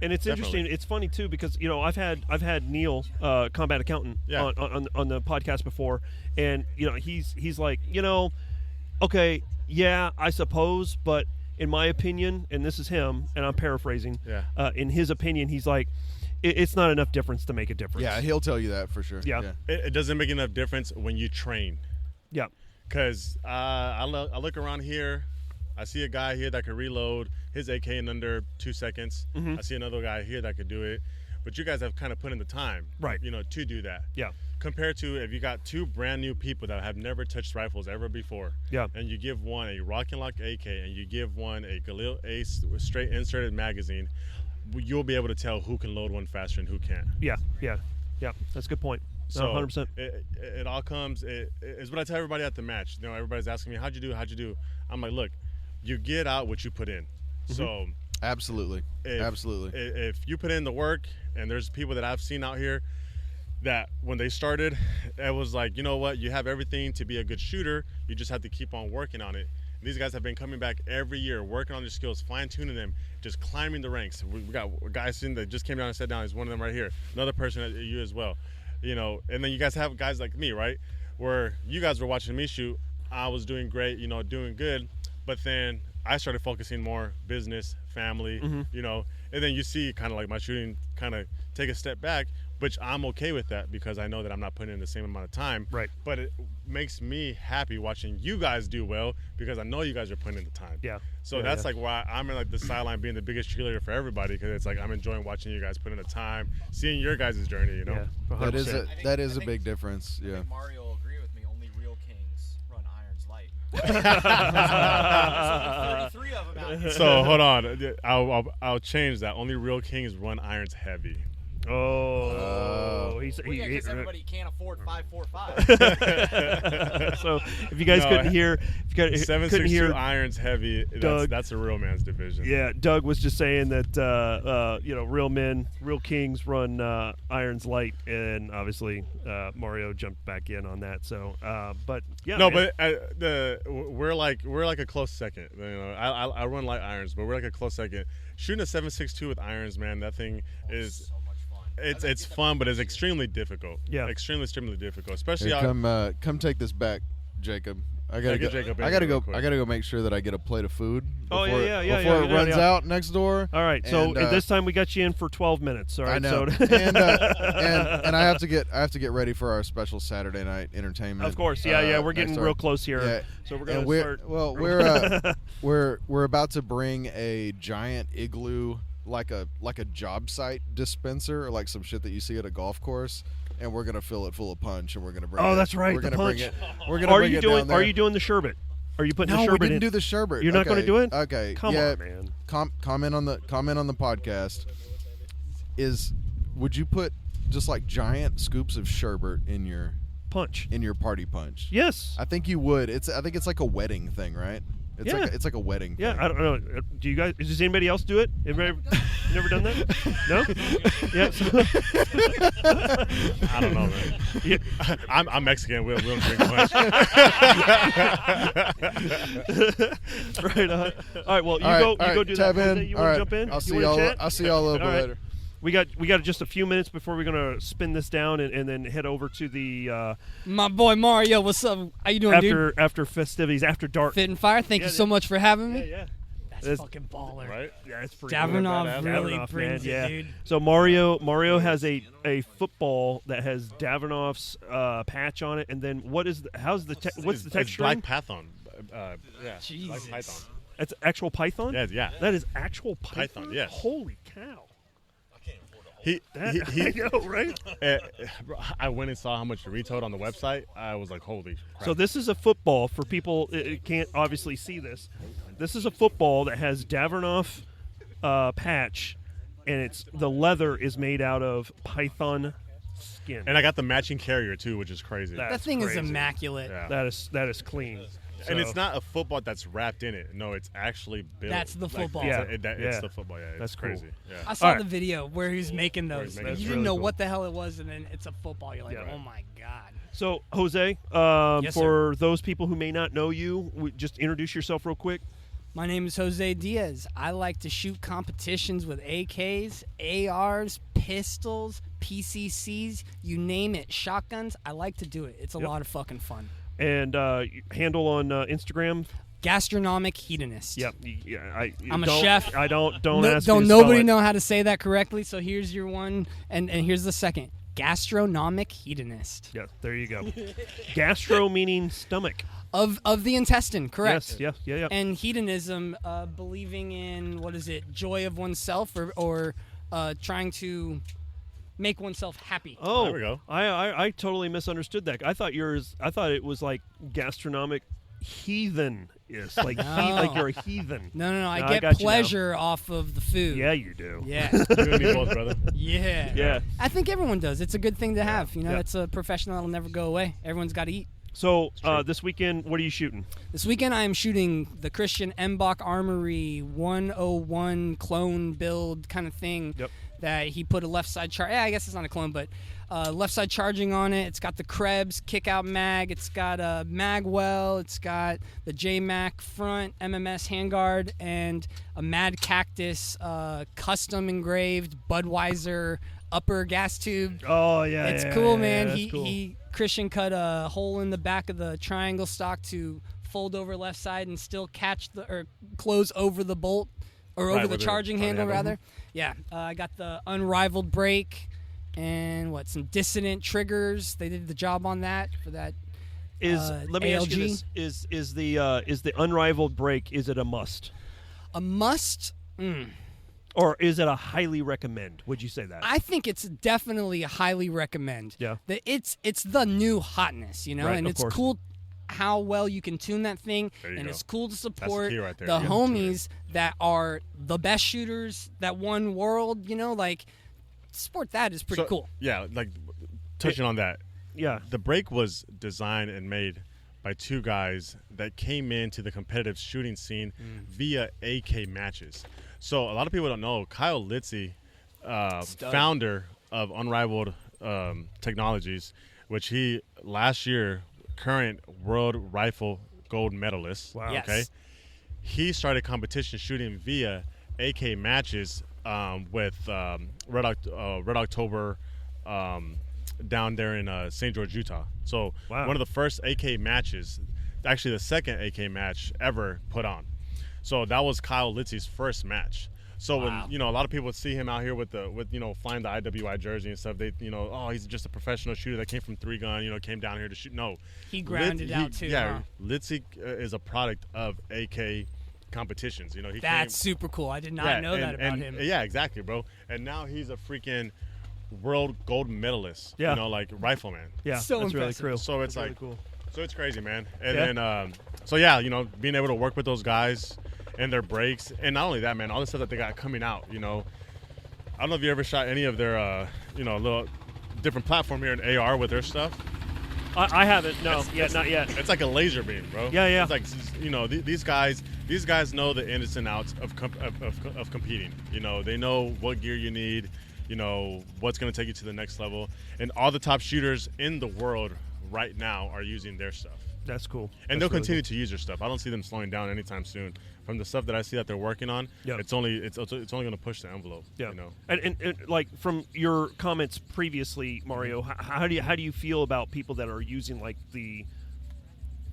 And it's interesting. It's funny too because I've had Neil, combat accountant, on the podcast before, and he's like, okay, yeah, I suppose, but in my opinion, and this is him, and I'm paraphrasing. Yeah. In his opinion, he's like, it's not enough difference to make a difference. Yeah, he'll tell you that for sure. Yeah. It doesn't make enough difference when you train. Yeah. Because I look around here, I see a guy here that can reload his AK in under 2 seconds. Mm-hmm. I see another guy here that could do it. But you guys have kind of put in the time, right? To do that. Yeah. Compared to if you got 2 brand new people that have never touched rifles ever before. Yeah. And you give one a rock and lock AK and you give one a Galil Ace with straight inserted magazine, you'll be able to tell who can load one faster and who can't. Yeah. That's a good point. So 100%. It all comes. It's what I tell everybody at the match. Everybody's asking me, how'd you do? I'm like, look, you get out what you put in. Mm-hmm. So absolutely. If you put in the work, and there's people that I've seen out here that when they started, it was like, you know what, you have everything to be a good shooter. You just have to keep on working on it. These guys have been coming back every year, working on their skills, fine-tuning them, just climbing the ranks. We got guys that just came down and sat down. He's one of them right here. Another person at you as well. You know, and then you guys have guys like me, right? Where you guys were watching me shoot. I was doing great, you know, doing good. But then I started focusing more business, family, you know. And then you see kind of like my shooting kind of take a step back, which I'm okay with that because I know that I'm not putting in the same amount of time. Right. But it makes me happy watching you guys do well because I know you guys are putting in the time. Yeah. So that's like why I'm in like the sideline being the biggest cheerleader for everybody because it's like I'm enjoying watching you guys put in the time, seeing your guys' journey, you know? Yeah, that is a big difference. Yeah. Mario will agree with me. Only real kings run irons light. 33 of them out here. So hold on. I'll change that. Only real kings run irons heavy. Oh, Well, yeah, because everybody can't afford 545. So if you guys couldn't hear, 7.62 irons heavy. Doug, that's a real man's division. Yeah, Doug was just saying that you know, real men, real kings run irons light, and obviously Mario jumped back in on that. So, but yeah, no, man. but we're like a close second. You know, I run light irons, but we're like a close second. Shooting a 7.62 with irons, man, that thing is. It's fun, but it's extremely difficult. Yeah, extremely difficult. Especially Here, come take this back, Jacob. I gotta go make sure that I get a plate of food. Before it runs out next door. All right. So this time we got you in for 12 minutes. All right. I know. So and I have to get ready for our special Saturday night entertainment. Of course. Yeah. We're getting real close here. Yeah. So we're gonna start. Well, we're about to bring a giant igloo. Like a job site dispenser or like some shit that you see at a golf course, and we're gonna fill it full of punch, and we're gonna bring. Oh, it. that's right, We're the gonna punch. bring it. We're gonna bring it down there. Are you doing the sherbet? Are you putting the sherbet in? No, we didn't do the sherbet. You're not going to do it? Okay. Come on, man. Comment on the podcast. Would you put just like giant scoops of sherbet in your punch? In your party punch? Yes. I think you would. I think it's like a wedding thing, right? It's like a wedding thing. Yeah, I don't know. Do you guys? Does anybody else do it? Everybody never done that? No. Yeah. I don't know, man. Yeah. I'm Mexican. We don't drink much. Right on. All right. Well, you go do tab that. In. You want to jump in? I'll see y'all a little bit later. We got just a few minutes before we're gonna spin this down and then head over to the my boy Mario. What's up? How you doing, dude? After festivities, after dark. Fit and Fire. Thank you so much for having me. Yeah. That's fucking baller, right? Yeah, it's pretty. Davidoff really brings it, dude. So Mario has a football that has Davidoff's patch on it, and then what's the texture? It's black python. Jesus. Black python. That's actual python. Yeah. That is actual python. Yes. Holy cow. I know, right? I went and saw how much it retailed on the website. I was like, holy crap. So this is a football for people it can't obviously see this. This is a football that has Davidoff patch, and the leather is made out of python skin. And I got the matching carrier too, which is crazy. That thing is immaculate. Yeah. That is clean. And it's not a football that's wrapped in it. No, it's actually built. That's the football. It's the football. Yeah, that's crazy. Cool. Yeah. I saw the video where he's making those. You didn't really know cool. what the hell it was, and then it's a football. You're like, oh my god. So Jose, Yes, for those people who may not know you, just introduce yourself real quick. My name is Jose Diaz. I like to shoot competitions with AKs, ARs, pistols, PCCs, you name it, shotguns. I like to do it. It's a lot of fucking fun. And handle on Instagram? Gastronomic hedonist. Yep. I'm a chef. I don't ask you to Don't spell nobody it. know how to say that correctly, so here's your one, and here's the second. Gastronomic hedonist. Yeah, there you go. Gastro meaning stomach. Of the intestine, correct. Yes, yeah. And hedonism, believing in, joy of oneself or trying to make oneself happy. Oh, there we go. I totally misunderstood that. I thought it was like gastronomic heathen is like like you're a heathen. No. I get pleasure off of the food. Yeah, you do. Yeah. You and me both, brother. Yeah. I think everyone does. It's a good thing to have. You know, it's a profession that'll never go away. Everyone's got to eat. So this weekend, what are you shooting? This weekend, I am shooting the Christian Mbach Armory 101 clone build kind of thing. Yep. that he put a left side charge. Yeah, I guess it's not a clone, but left side charging on it. It's got the Krebs kick out mag. It's got a mag well. It's got the JMac front MMS handguard and a Mad Cactus custom engraved Budweiser upper gas tube. Oh yeah, it's cool, man. Cool. He Christian cut a hole in the back of the triangle stock to fold over left side and still close over the bolt or over the charging handle rather. Yeah, I got the unrivaled brake and some dissonant triggers. They did the job on that for that. Let me ALG. ask you this: is the unrivaled brake? Is it a must? A must. Or is it a highly recommend? Would you say that? I think it's definitely a highly recommend. Yeah. It's the new hotness, you know, Right, and of it's course. cool how well you can tune that thing, There you and go. it's cool to That's the support key right there. the Yeah. homies that are the best shooters that won world, you know, like support that is pretty So, cool. Yeah, like touching on that. Yeah. The brake was designed and made by two guys that came into the competitive shooting scene via AK matches. So a lot of people don't know Kyle Litzy, founder of Unrivaled Technologies, which he last year current world rifle gold medalist. Wow. Yes. Okay. He started competition shooting via AK matches with Red October down there in St. George, Utah. So Wow. one of the first AK matches, actually the second AK match ever put on. So that was Kyle Litzy's first match. So Wow. when a lot of people would see him out here with flying the IWI jersey and stuff, they oh, he's just a professional shooter that came from 3-gun, came down here to shoot. No, He grounded out too. Yeah, huh? Litzy is a product of AK competitions. He That's super cool. I did not know that about him. Yeah, exactly, bro. And now he's a freaking world gold medalist. Yeah. Like rifleman. Yeah, So that's really impressive. cool. So it's That's like, really cool. so it's crazy, man. And Yeah. then, being able to work with those guys and their breaks, and not only that, man, all the stuff that they got coming out. I don't know if you ever shot any of their, little different platform here in AR with their stuff. I haven't. No, It's- not yet. It's like a laser beam, bro. Yeah, yeah. It's like these guys know the ins and outs of competing. They know what gear you need. What's going to take you to the next level, and all the top shooters in the world right now are using their stuff. That's cool. And they'll continue to use their stuff. I don't see them slowing down anytime soon. From the stuff that I see that they're working on, Yeah. it's only going to push the envelope. Yeah. And like from your comments previously, Mario, how do you feel about people that are using like the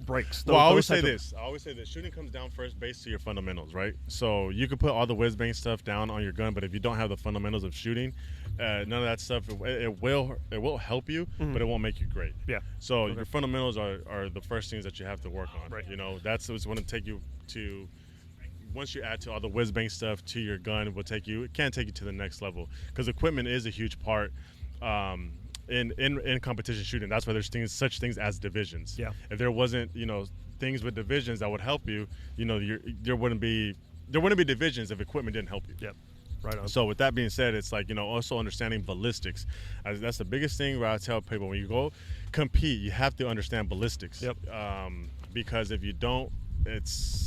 brakes? Well, I always those say types this. Shooting comes down first base to your fundamentals, right? So you can put all the whiz-bang stuff down on your gun, but if you don't have the fundamentals of shooting, none of that stuff, it will help you, but it won't make you great. Yeah. So your fundamentals are the first things that you have to work on. Right. That's what's going to take you to. Once you add to all the whiz-bang stuff to your gun, it can take you to the next level, because equipment is a huge part in competition shooting. That's why there's such things as divisions. Yeah. If there wasn't things with divisions that would help you, there wouldn't be divisions if equipment didn't help you. Yep. Right on. So with that being said, it's like, also understanding ballistics. That's the biggest thing where I tell people, when you go compete, you have to understand ballistics. Yep. Because if you don't, it's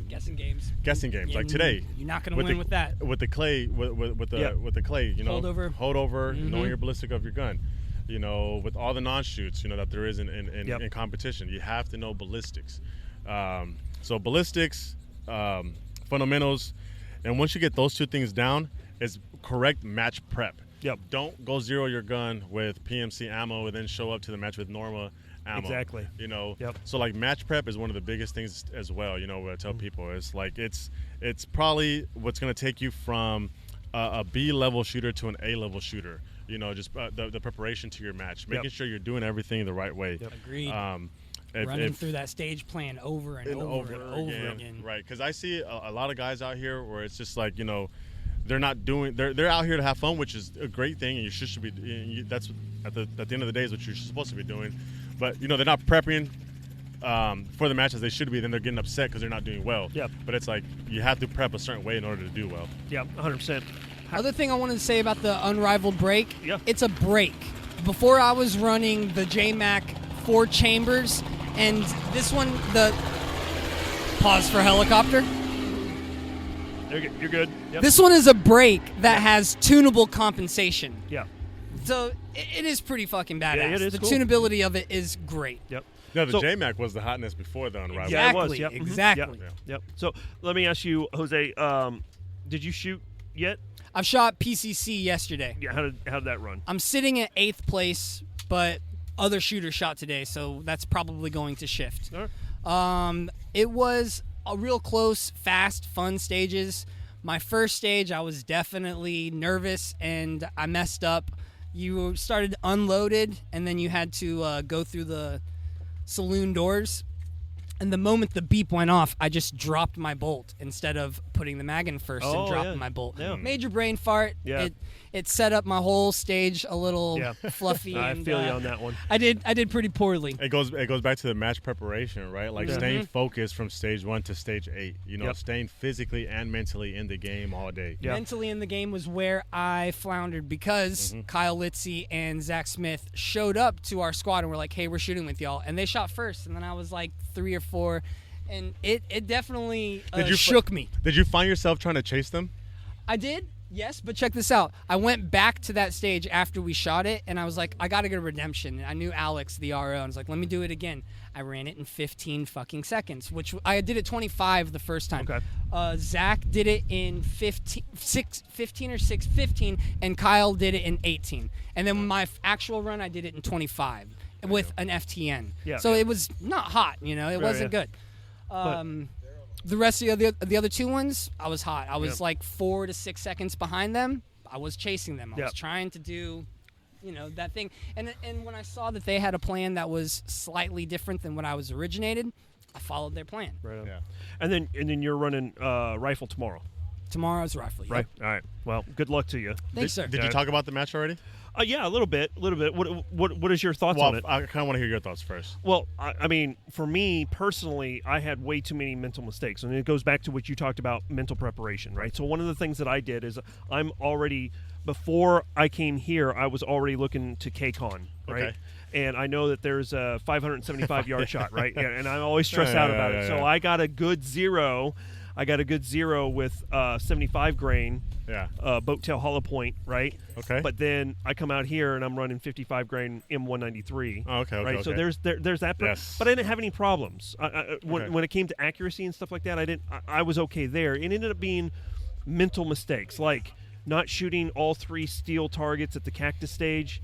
Guessing games. Like today, You're not going to win with that. with the clay, with the clay, Hold over. knowing your ballistic of your gun, with all the non-shoots, that there is in Yep. competition, you have to know ballistics. So ballistics, fundamentals, and once you get those two things down, is correct match prep. Yep. Don't go zero your gun with PMC ammo and then show up to the match with Norma ammo. Exactly. Yep. So like match prep is one of the biggest things as well. What I tell people is like it's probably what's going to take you from a B level shooter to an A level shooter. Just the preparation to your match, making Yep. sure you're doing everything the right way. Yep. Agreed. If- Running if- through that stage plan over and and over again. Right, because I see a lot of guys out here where it's just like, they're not doing. They're out here to have fun, which is a great thing, and you should be. That's at the end of the day is what you're supposed to be doing. But they're not prepping for the matches they should be. Then they're getting upset because they're not doing well. Yep. But it's like you have to prep a certain way in order to do well. Yep. 100%. Other thing I wanted to say about the unrivaled brake, Yeah. it's a brake. Before I was running the JMac 4 chambers, and this one, the pause for helicopter. You're good. Yep. This one is a brake that has tunable compensation. Yeah. So it is pretty fucking badass. Yeah, it is the cool. tunability of it is great. Yep. No, the J-Mac was the hotness before the Unrivaled. Yeah, it Exactly. was. Yep. Exactly. Yep. So let me ask you, Jose. Did you shoot yet? I've shot PCC yesterday. Yeah. How did that run? I'm sitting at 8th place, but other shooters shot today, so that's probably going to shift. All right. It was a real close, fast, fun stages. My first stage, I was definitely nervous, and I messed up. You started unloaded, and then you had to go through the saloon doors. And the moment the beep went off, I just dropped my bolt instead of putting the mag in first and dropping my bolt. Yeah. Major brain fart. Yeah. It set up my whole stage a little Yeah. fluffy. I and, feel you on that one. I did pretty poorly. It goes back to the match preparation, right? Like Mm-hmm. staying focused from stage 1 to stage 8. You know, Yep. staying physically and mentally in the game all day. Yeah. Mentally in the game was where I floundered because Kyle Litzy and Zach Smith showed up to our squad and were like, hey, we're shooting with y'all. And they shot first, and then I was like 3 or 4, and it definitely shook me. Did you find yourself trying to chase them? I did, yes, but check this out. I went back to that stage after we shot it, and I was like, I got to get a redemption. And I knew Alex, the RO, and I was like, let me do it again. I ran it in 15 fucking seconds, which I did it 25 the first time. Okay. Zach did it in 15 or 15, and Kyle did it in 18. And then my actual run, I did it in 25 with an FTN. Yeah. So it was not hot, it wasn't good. The rest of the other two ones, I was hot. I was like 4 to 6 seconds behind them. I was chasing them. I was trying to do, that thing. And when I saw that they had a plan that was slightly different than what I was originated, I followed their plan. Right on. Yeah. And then you're running rifle tomorrow. Tomorrow's rifle. Right. All right. Well, good luck to you. Thanks, sir. Did you talk about the match already? Yeah, a little bit. What is your thoughts Well, on it? I kind of want to hear your thoughts first. Well, I mean, for me personally, I had way too many mental mistakes, and it goes back to what you talked about, mental preparation, right? So one of the things that I did is before I came here, I was already looking to KCON, right? Okay. And I know that there's a 575-yard shot, right? Yeah, and I always stress out about it. So yeah. I got a good zero. With 75 grain, boat tail hollow point, right? Okay. But then I come out here and I'm running 55 grain M193. Oh, okay. Right. Okay. So there's that. Yes. But I didn't have any problems. When it came to accuracy and stuff like that, I was okay there. It ended up being mental mistakes, like not shooting all 3 steel targets at the cactus stage,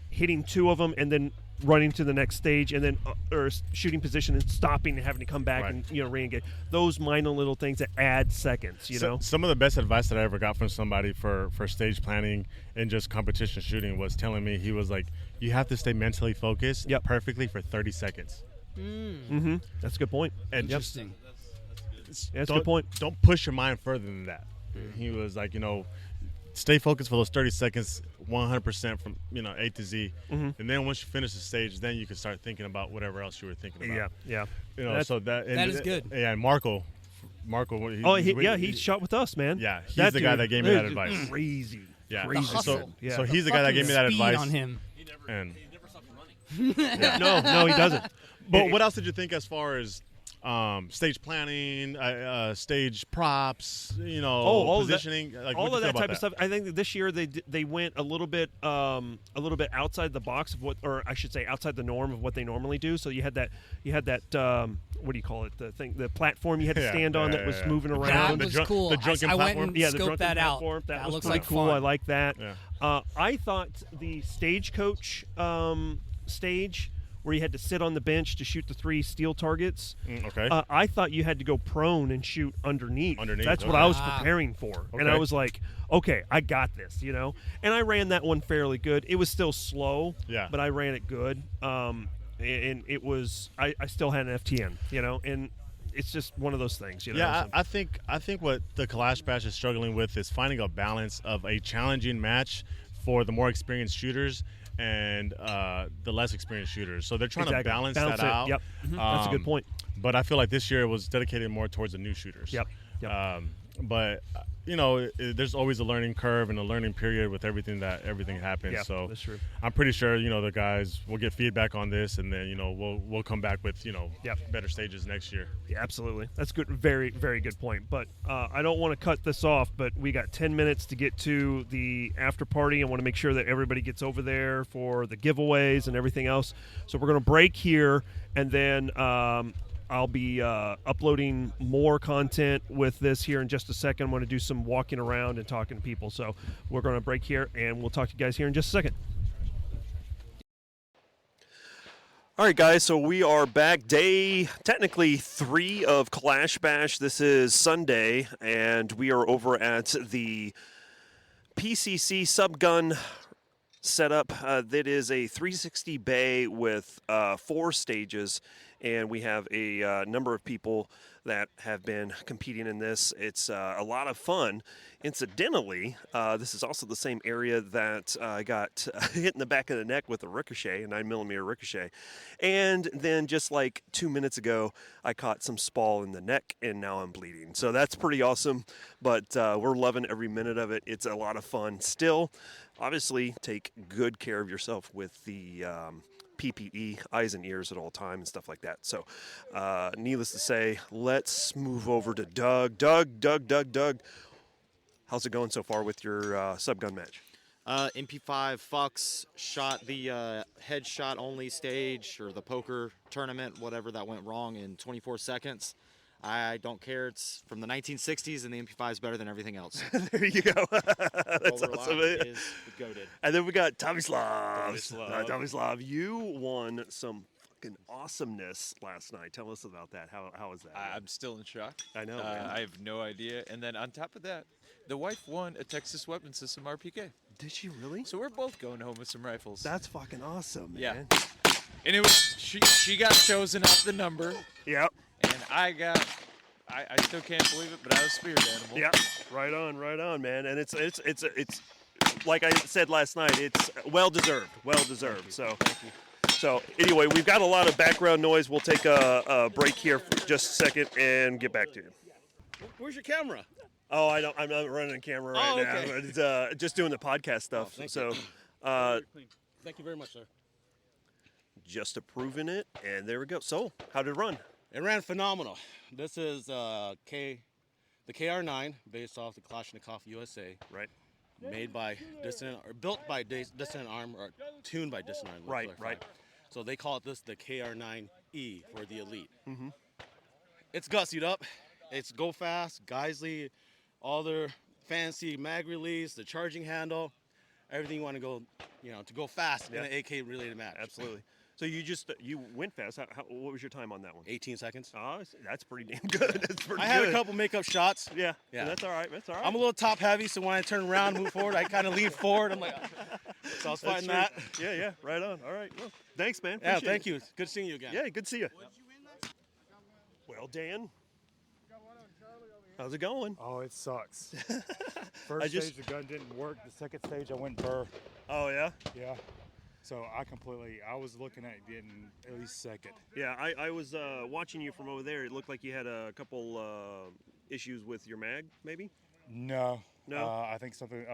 hitting 2 of them, and then running to the next stage, and then or shooting position and stopping and having to come back and re-engage. Those minor little things that add seconds. Some of the best advice that I ever got from somebody for stage planning and just competition shooting was telling me, he was like, you have to stay mentally focused perfectly for 30 seconds. Mm-hmm. That's a good point. And Interesting. That's a good point. Don't push your mind further than that. He was like, stay focused for those 30 seconds, 100% from A to Z, and then once you finish the stage, then you can start thinking about whatever else you were thinking about. Yeah. So that is good. Yeah, and Marco, he shot with us, man. Yeah, he's the guy that gave me that advice. Crazy. Yeah, The hustle. So he's the guy that gave me that Speed advice. on him. And No, he doesn't. but what else did you think as far as stage planning, stage props, all positioning, all of that type of stuff? I think that this year they went a little bit outside the box of what, or I should say, outside the norm of what they normally do. So you had that what do you call it? The platform you had to stand on that was moving around. That was cool. The drunken I went platform. and the scoped drunken that out. platform. That was looks pretty like cool. fun. I like that. Yeah. I thought the stagecoach stage, where you had to sit on the bench to shoot the 3 steel targets. Okay. I thought you had to go prone and shoot underneath. That's what okay. I was preparing for. And I Okay. was like, okay, I got this, And I ran that one fairly good. It was still slow, but I ran it good. And it was, I still had an FTN, and it's just one of those things, Yeah, I think what the KalashBash is struggling with is finding a balance of a challenging match for the more experienced shooters and the less experienced shooters. So they're trying to balance that out. Yep. That's a good point. But I feel like this year it was dedicated more towards the new shooters. Yep. but there's always a learning curve and a learning period with everything happens. Yeah, so that's true. I'm pretty sure the guys will get feedback on this, and then we'll come back with better stages next year. Yeah, absolutely. That's good. Very, very good point. But I don't want to cut this off, but we got 10 minutes to get to the after party. I want to make sure that everybody gets over there for the giveaways and everything else. So we're going to break here, and then I'll be uploading more content with this here in just a second. I'm going to do some walking around and talking to people. So we're going to break here, and we'll talk to you guys here in just a second. All right, guys, so we are back. Day, technically 3 of KalashBash. This is Sunday, and we are over at the PCC subgun setup. That is a 360 bay with 4 stages, and we have a number of people that have been competing in this. It's a lot of fun. Incidentally, this is also the same area that I got hit in the back of the neck with a ricochet, a 9mm ricochet. And then just like 2 minutes ago, I caught some spall in the neck, and now I'm bleeding. So that's pretty awesome, but we're loving every minute of it. It's a lot of fun. Still, obviously, take good care of yourself with the PPE, eyes and ears at all time and stuff like that. So needless to say, let's move over to Doug. Doug. How's it going so far with your subgun match? MP5 Fox shot the headshot only stage or the poker tournament, whatever that went wrong in 24 seconds. I don't care. It's from the 1960s, and the MP5 is better than everything else. There you go. That's awesome. Is goated. And then we got Tomislav. Tomislav, you won some fucking awesomeness last night. Tell us about that. How was that? I'm still in shock. I know. I have no idea. And then on top of that, the wife won a Texas Weapon System RPK. Did she really? So we're both going home with some rifles. That's fucking awesome, man. Yeah. And it was she got chosen off the number. Yep. And I still can't believe it, but I was spirit animal. Yeah, right on, man. And it's like I said last night, it's well deserved. So, thank you. So anyway, we've got a lot of background noise. We'll take a break here for just a second and get back to you. Where's your camera? Oh, I'm not running a camera right now. It's just doing the podcast stuff. Thank you very much, sir. Just approving it, and there we go. So, how did it run? It ran phenomenal. This is the KR9, based off the Kalashnikov USA. Right. Made by built by Dissident Arm, or tuned by Dissident Arm. Right. So they call it the KR9E for the Elite. Mm-hmm. It's gussied up. It's go fast, Geisley, all their fancy mag release, the charging handle, everything you want to go, to go fast in an AK related match. Absolutely. So you went fast. What was your time on that one? 18 seconds. Oh, that's pretty damn good. I had a couple makeup shots. Yeah. That's all right. I'm a little top heavy, so when I turn around, move forward, I kind of lean forward. I'm like, so I was fighting that. Yeah. Right on. All right. Well, thanks, man. Yeah, thank you. Good seeing you again. Yeah, good to see you. Well, Dan, how's it going? Oh, it sucks. First stage, the gun didn't work. The second stage, I went burr. Oh, yeah? Yeah. So I was looking at getting at least second. Yeah, I was watching you from over there. It looked like you had a couple issues with your mag, maybe? No. No? I think something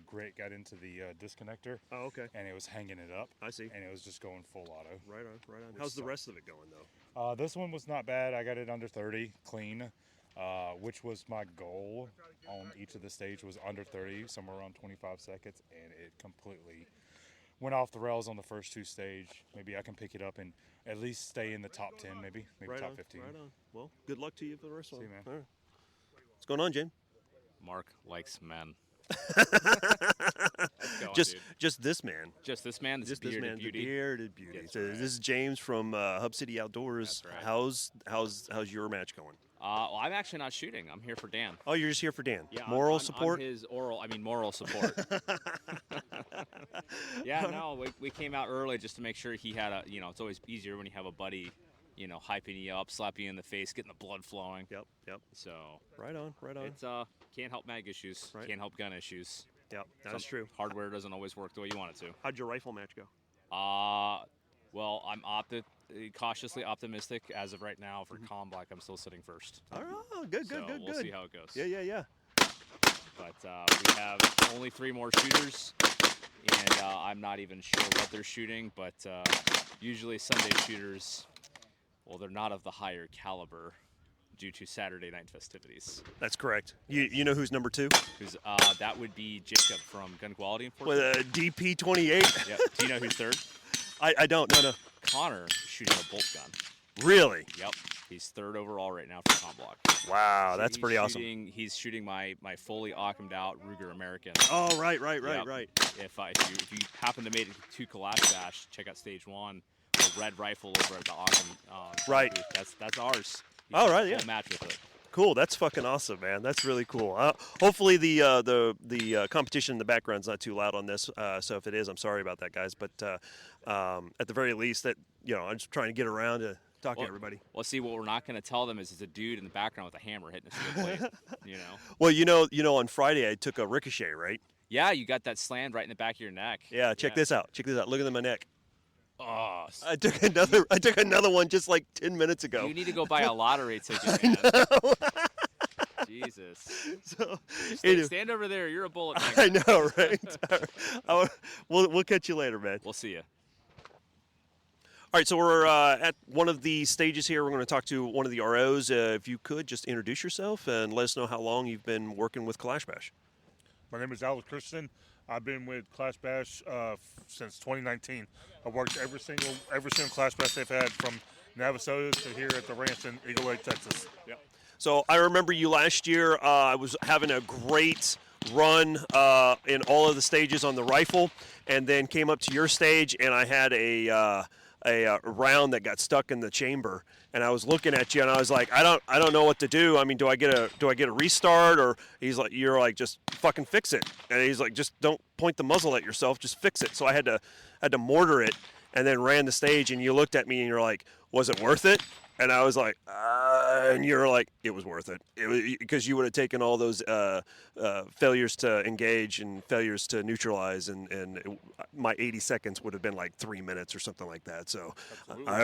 great got into the disconnector. Oh, okay. And it was hanging it up. I see. And it was just going full auto. Right on. How's the rest of it going, though? This one was not bad. I got it under 30, clean, which was my goal on each of the stage, was under 30, somewhere around 25 seconds, and it completely went off the rails on the first 2 stage. Maybe I can pick it up and at least stay in the top 10, maybe right top on, 15. Right on. Well, good luck to you for the rest of it. See you, man. All right. What's going on, Jim? Mark likes men. Just this man. Just this man. This bearded beauty. The bearded beauty. That's So right. This is James from Hub City Outdoors. That's right. How's your match going? Well, I'm actually not shooting. I'm here for Dan. Oh, you're just here for Dan. Yeah, moral support. I'm his moral support. Yeah, no, we came out early just to make sure he had it's always easier when you have a buddy, hyping you up, slapping you in the face, getting the blood flowing. Yep. So right on. It's can't help mag issues, can't help gun issues. Yep, that's true. Hardware doesn't always work the way you want it to. How'd your rifle match go? Well, I'm opted cautiously optimistic as of right now for Calm Black. I'm still sitting first. Oh, good. We'll see how it goes. Yeah. But we have only 3 more shooters, and I'm not even sure what they're shooting. But usually Sunday shooters, well, they're not of the higher caliber due to Saturday night festivities. That's correct. You know who's number 2? Who's that would be Jacob from Gun Quality Enforcement. With DP28. Yep. Do you know who's third? I don't. No. Connor shooting a bolt gun. Really? Yep. He's 3rd overall right now for Calm Block. Wow, that's pretty awesome. He's shooting my fully Occam'd out Ruger American. Oh, right. Right. If you happen to make it to KalashBash, check out stage 1. The red rifle over at the Occam. Right. Booth. That's ours. All right. Yeah. Match with it. Cool. That's fucking awesome, man. That's really cool. Hopefully the competition in the background's not too loud on this. So if it is, I'm sorry about that, guys. But at the very least, I'm just trying to get around to talk to everybody. Well, see, what we're not going to tell them is it's a dude in the background with a hammer hitting a steel plate. Well, on Friday I took a ricochet, right? Yeah, you got that slammed right in the back of your neck. Yeah. Check this out. Look at my neck. Oh, I took another one just like 10 minutes ago. You need to go buy a lottery ticket, man. Jesus. So, stand over there. You're a bullet maker. I know, right? We'll catch you later, man. We'll see you. All right, so we're at one of the stages here. We're going to talk to one of the ROs. If you could, just introduce yourself and let us know how long you've been working with KalashBash. My name is Alex Christian. I've been with KalashBash since 2019. I've worked every single KalashBash they've had, from Navasota to here at the ranch in Eagle Lake, Texas. Yep. So I remember you last year. I was having a great run in all of the stages on the rifle, and then came up to your stage, and I had a round that got stuck in the chamber, and I was looking at you, and I was like, I don't know what to do. I mean, do I get a restart? Or you're like, just fucking fix it. And he's like, just don't point the muzzle at yourself, just fix it. So I had to mortar it, and then ran the stage, and you looked at me, and you're like, was it worth it? And I was like, and you're like, it was worth it. It was, because you would have taken all those failures to engage and failures to neutralize, and my 80 seconds would have been like 3 minutes or something like that. So absolutely. I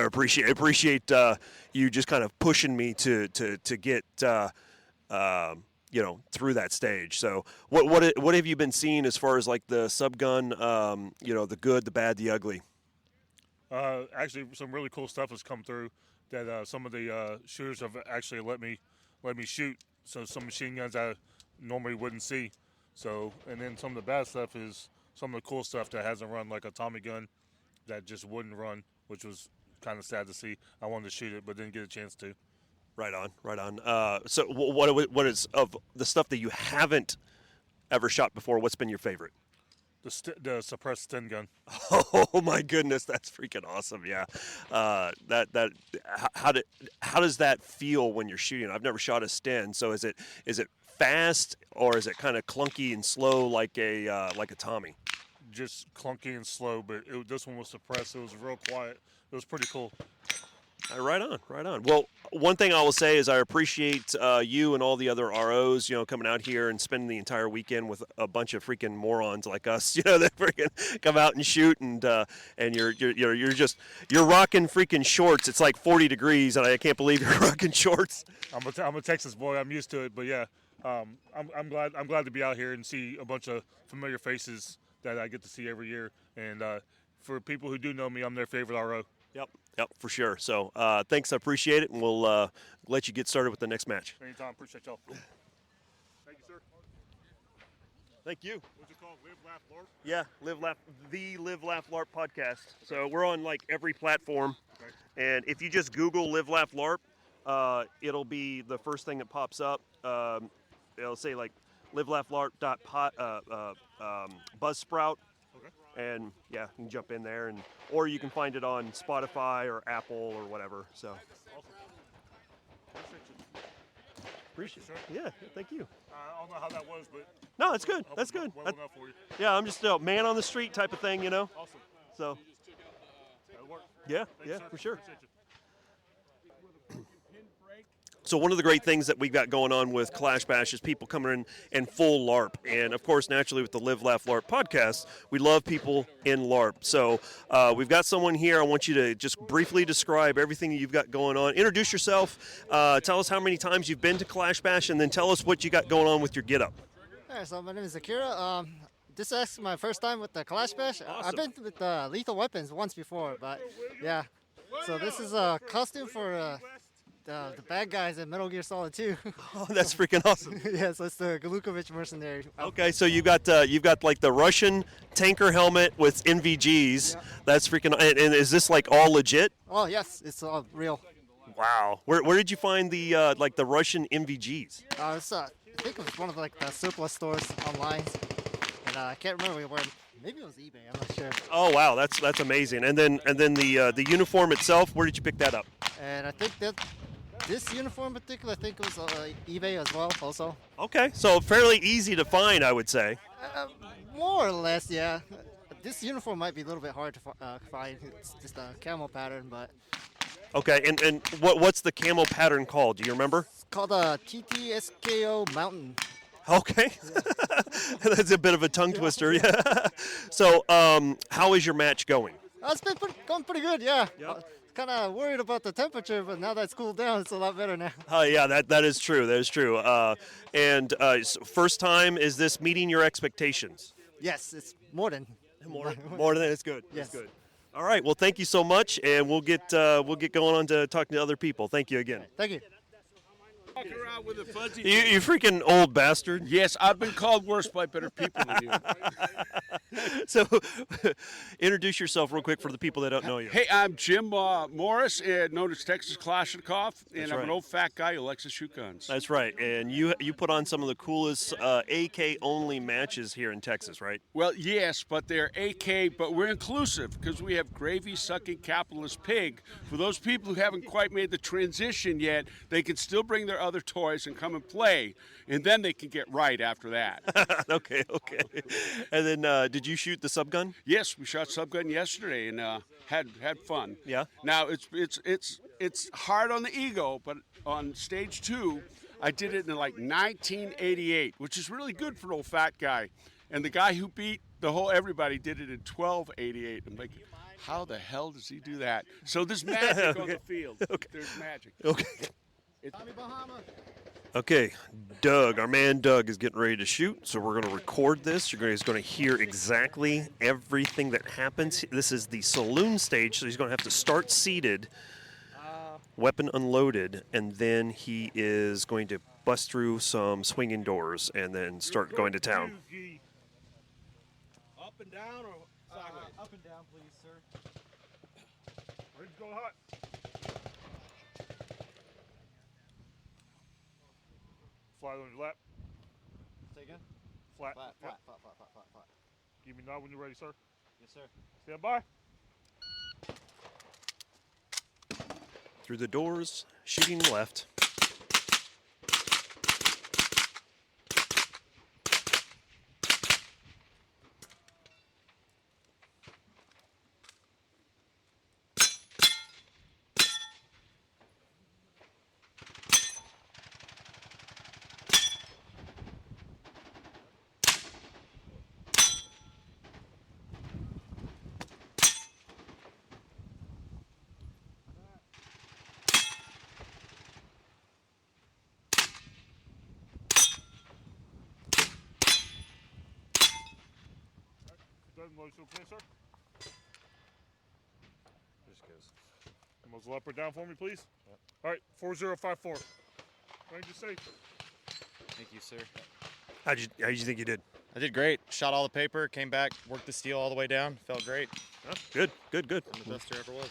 appreciate you just kind of pushing me to get through that stage. So what have you been seeing as far as like the subgun, the good, the bad, the ugly? Actually, some really cool stuff has come through that some of the shooters have actually let me shoot. So some machine guns I normally wouldn't see. So, and then some of the bad stuff is some of the cool stuff that hasn't run, like a Tommy gun that just wouldn't run, which was kind of sad to see. I wanted to shoot it, but didn't get a chance to. Right on. So what is of the stuff that you haven't ever shot before? What's been your favorite? The suppressed stun gun. Oh my goodness, that's freaking awesome! Yeah, how does that feel when you're shooting? I've never shot a Sten, so is it fast or is it kind of clunky and slow like a Tommy? Just clunky and slow, but this one was suppressed. It was real quiet. It was pretty cool. Right on. Well, one thing I will say is I appreciate you and all the other ROs, coming out here and spending the entire weekend with a bunch of freaking morons like us, that freaking come out and shoot, and you're rocking freaking shorts. It's like 40 degrees, and I can't believe you're rocking shorts. I'm a Texas boy. I'm used to it, but yeah, I'm glad to be out here and see a bunch of familiar faces that I get to see every year. And for people who do know me, I'm their favorite RO. Yep, for sure. So thanks, I appreciate it, and we'll let you get started with the next match. Anytime, appreciate y'all. Thank you, sir. Thank you. What's it called? Live, Laugh, LARP? Yeah, Live, Laugh, LARP podcast. So we're on like every platform, and if you just Google Live, Laugh, LARP, it'll be the first thing that pops up. It'll say like Live, Laugh, LARP Buzzsprout. And yeah, you can jump in there, or you can find it on Spotify or Apple or whatever. So awesome. Appreciate it. Yeah, thank you. I don't know how that was, but no, it's good. That's good. Well enough for you. Yeah, I'm just a man on the street type of thing, Awesome. So that'll work. Yeah, Thanks, sir. for sure. So one of the great things that we've got going on with KalashBash is people coming in full LARP. And, of course, naturally with the Live, Laugh, LARP podcast, we love people in LARP. So we've got someone here. I want you to just briefly describe everything you've got going on. Introduce yourself. Tell us how many times you've been to KalashBash, and then tell us what you got going on with your get-up. All right, so my name is Akira. This is actually my first time with the KalashBash. Awesome. I've been with Lethal Weapons once before, but yeah. So this is a costume for the bad guys in Metal Gear Solid 2. Oh, that's freaking awesome. Yeah, so it's the Galukovich mercenary. Okay, so you've got like the Russian tanker helmet with NVGs. Yeah. That's freaking. And is this like all legit? Oh yes, it's all real. Wow. Where did you find the like the Russian NVGs? It's, I think it was one of like the surplus stores online, and I can't remember where. Maybe it was eBay. I'm not sure. Oh wow, that's amazing. And then the uniform itself. Where did you pick that up? And I think that. This uniform in particular, I think it was eBay as well, also. Okay, so fairly easy to find, I would say. More or less, yeah. This uniform might be a little bit hard to find. It's just a camo pattern, but... Okay, and what's the camo pattern called? Do you remember? It's called a TTSKO Mountain. Okay. That's a bit of a tongue twister, yeah. So, how is your match going? It's been going pretty good, yeah. Yep. Kind of worried about the temperature, but now that it's cooled down, it's a lot better now. Yeah, that is true. That is true. And first time, is this meeting your expectations? Yes, it's more than it's good. Yes. It's good. All right. Well, thank you so much, and we'll get going on to talking to other people. Thank you again. Thank you. You freaking old bastard. Yes, I've been called worse by better people than you. So, introduce yourself real quick for the people that don't know you. Hey, I'm Jim Morris, known as Texas Kalashnikov, and I'm an old fat guy who likes to shoot guns. That's right, and you put on some of the coolest AK-only matches here in Texas, right? Well, yes, but they're AK, but we're inclusive because we have gravy-sucking capitalist pig. For those people who haven't quite made the transition yet, they can still bring their other toys and come and play, and then they can get right after that. Okay. And then, did you shoot the subgun? Yes, we shot subgun yesterday and had fun. Yeah. Now it's hard on the ego, but on stage 2, I did it in like 1988, which is really good for an old fat guy. And the guy who beat everybody did it in 1288. I'm like, how the hell does he do that? So there's magic on the field. Okay. There's magic. Okay. Okay, Doug, our man Doug is getting ready to shoot, so we're going to record this. He's going to hear exactly everything that happens. This is the saloon stage, so he's going to have to start seated, weapon unloaded, and then he is going to bust through some swinging doors and then start going to town. Up and down or sideways? Up and down, please, sir. Ready to go hot. Flat on your lap. Say again? Flat. Flat. Give me a nod when you're ready, sir. Yes, sir. Stand by. Through the doors, shooting left. Okay, sir? Just goes. Muzzle upper down for me, please. Yep. All right, 4054. Range is safe. Thank you, sir. How'd you think you did? I did great. Shot all the paper, came back, worked the steel all the way down. Felt great. Oh, good. I'm the best there ever was.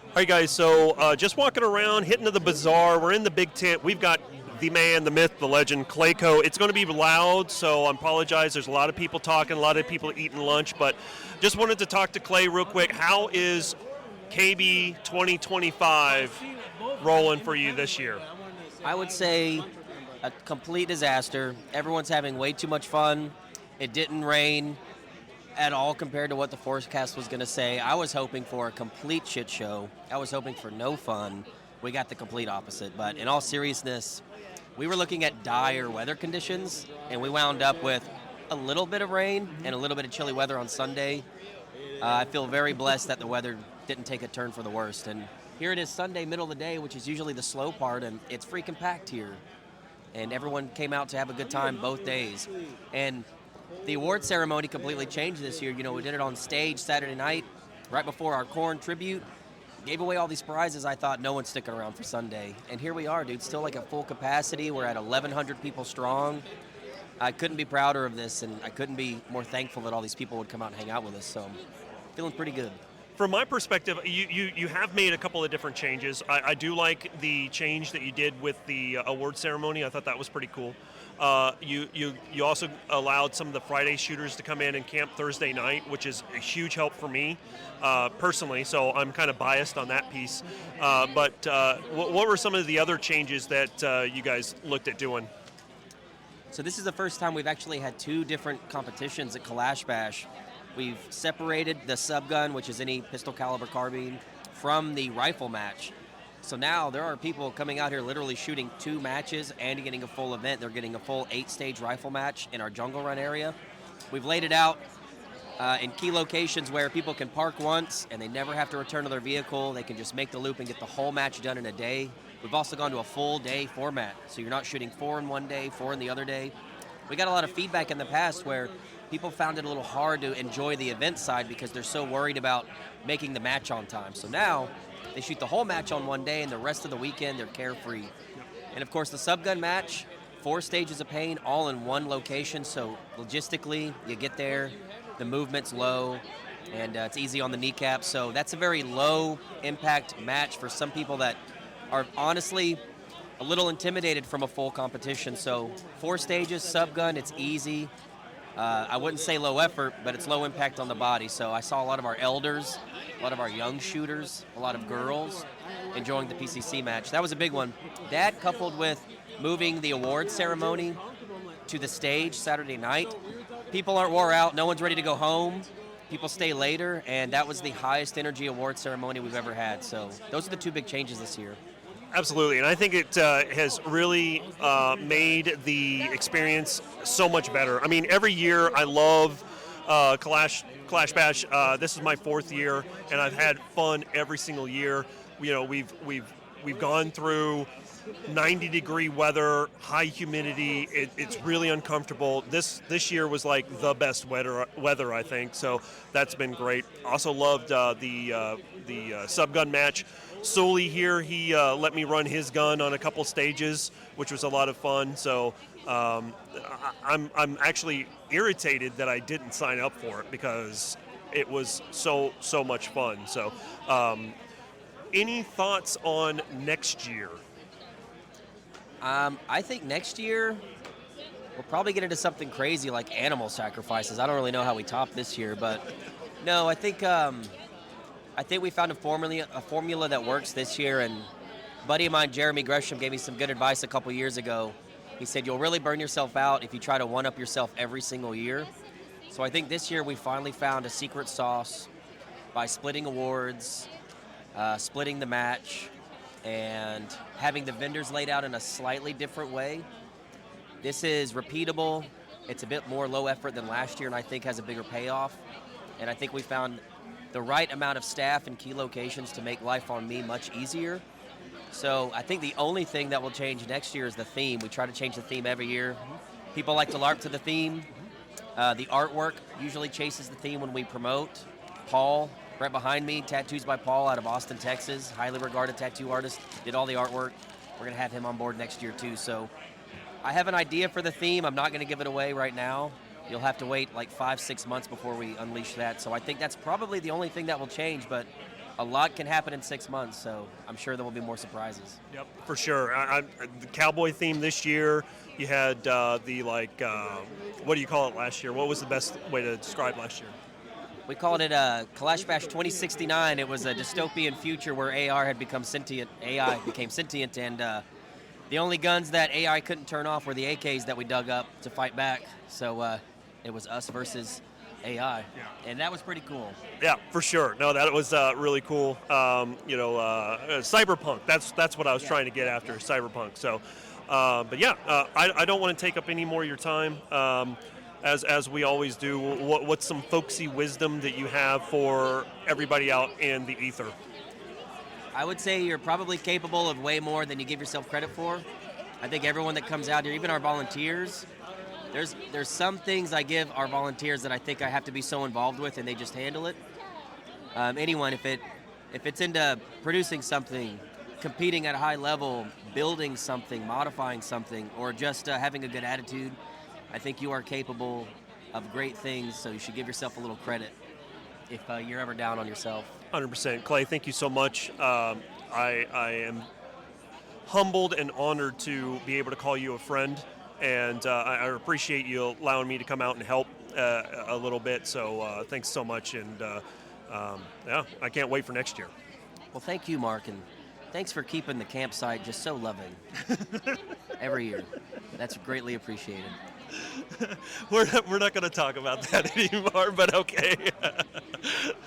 All right, guys, so just walking around, hitting to the bazaar. We're in the big tent. We've got the man, the myth, the legend, Clayco. It's going to be loud, so I apologize. There's a lot of people talking, a lot of people eating lunch, but just wanted to talk to Clay real quick. How is KB 2025 rolling for you this year? I would say a complete disaster. Everyone's having way too much fun. It didn't rain. at all compared to what the forecast was going to say. I was hoping for a complete shit show. I was hoping for no fun. We got the complete opposite. But in all seriousness, we were looking at dire weather conditions, and we wound up with a little bit of rain and a little bit of chilly weather on Sunday. I feel very blessed that the weather didn't take a turn for the worst. And here it is Sunday, middle of the day, which is usually the slow part, and it's freaking packed here. And everyone came out to have a good time both days. And the award ceremony completely changed this year. You know, we did it on stage Saturday night, right before our corn tribute. Gave away all these prizes. I thought no one's sticking around for Sunday. And here we are, dude, still like at full capacity. We're at 1,100 people strong. I couldn't be prouder of this, and I couldn't be more thankful that all these people would come out and hang out with us. So, feeling pretty good. From my perspective, you have made a couple of different changes. I do like the change that you did with the award ceremony. I thought that was pretty cool. You also allowed some of the Friday shooters to come in and camp Thursday night, which is a huge help for me personally. So I'm kind of biased on that piece. But what were some of the other changes that you guys looked at doing? So this is the first time we've actually had two different competitions at KalashBash. We've separated the subgun, which is any pistol caliber carbine, from the rifle match. So now there are people coming out here literally shooting 2 matches and getting a full event. They're getting a full 8-stage rifle match in our jungle run area. We've laid it out in key locations where people can park once and they never have to return to their vehicle. They can just make the loop and get the whole match done in a day. We've also gone to a full day format, so you're not shooting 4 in one day, 4 in the other day. We got a lot of feedback in the past where people found it a little hard to enjoy the event side because they're so worried about making the match on time. So now they shoot the whole match on one day, and the rest of the weekend they're carefree. And of course the subgun match, 4 stages of pain, all in one location. So logistically, you get there, the movement's low, and it's easy on the kneecap. So that's a very low impact match for some people that are honestly a little intimidated from a full competition. So 4 stages, subgun, it's easy. I wouldn't say low effort, but it's low impact on the body. So I saw a lot of our elders, a lot of our young shooters, a lot of girls enjoying the PCC match. That was a big one. That coupled with moving the award ceremony to the stage Saturday night. People aren't wore out. No one's ready to go home. People stay later, and that was the highest energy award ceremony we've ever had. So those are the 2 big changes this year. Absolutely, and I think it has really made the experience so much better. I mean, every year I love KalashBash. This is my 4th year, and I've had fun every single year. You know, we've gone through 90-degree weather, high humidity. It's really uncomfortable. This year was like the best weather, I think. So that's been great. Also loved the subgun match. Sully here, he let me run his gun on a couple stages, which was a lot of fun. So I'm actually irritated that I didn't sign up for it because it was so much fun. So any thoughts on next year? I think next year we'll probably get into something crazy like animal sacrifices. I don't really know how we top this year, but no, I think we found a formula that works this year. And a buddy of mine, Jeremy Gresham, gave me some good advice a couple years ago. He said, you'll really burn yourself out if you try to one-up yourself every single year. So I think this year we finally found a secret sauce by splitting awards, splitting the match, and having the vendors laid out in a slightly different way. This is repeatable. It's a bit more low effort than last year, and I think has a bigger payoff. And I think we found the right amount of staff in key locations to make life on me much easier. So I think the only thing that will change next year is the theme. We try to change the theme every year. People like to LARP to the theme. The artwork usually chases the theme when we promote. Paul, right behind me, Tattoos by Paul out of Austin, Texas, highly regarded tattoo artist, did all the artwork. We're going to have him on board next year too. So I have an idea for the theme. I'm not going to give it away right now. You'll have to wait like 5-6 months before we unleash that. So I think that's probably the only thing that will change, but a lot can happen in 6 months, so I'm sure there will be more surprises. Yep, for sure. The cowboy theme this year, you had what do you call it last year? What was the best way to describe last year? We called it KalashBash 2069. It was a dystopian future where AI became sentient, and the only guns that AI couldn't turn off were the AKs that we dug up to fight back. So it was us versus AI. And that was pretty cool. Yeah, for sure. No, that was really cool. Cyberpunk. That's what I was trying to get after, cyberpunk. So, but yeah, I don't want to take up any more of your time. As we always do, what's some folksy wisdom that you have for everybody out in the ether? I would say you're probably capable of way more than you give yourself credit for. I think everyone that comes out here, even our volunteers, there's some things I give our volunteers that I think I have to be so involved with, and they just handle it. Anyone, if it's into producing something, competing at a high level, building something, modifying something, or just having a good attitude, I think you are capable of great things, so you should give yourself a little credit if you're ever down on yourself. 100%. Clay, thank you so much. I am humbled and honored to be able to call you a friend, and I appreciate you allowing me to come out and help a little bit. So thanks so much, and I can't wait for next year. Well, thank you, Mark, and thanks for keeping the campsite just so loving every year. That's greatly appreciated. We're not going to talk about that anymore, but okay.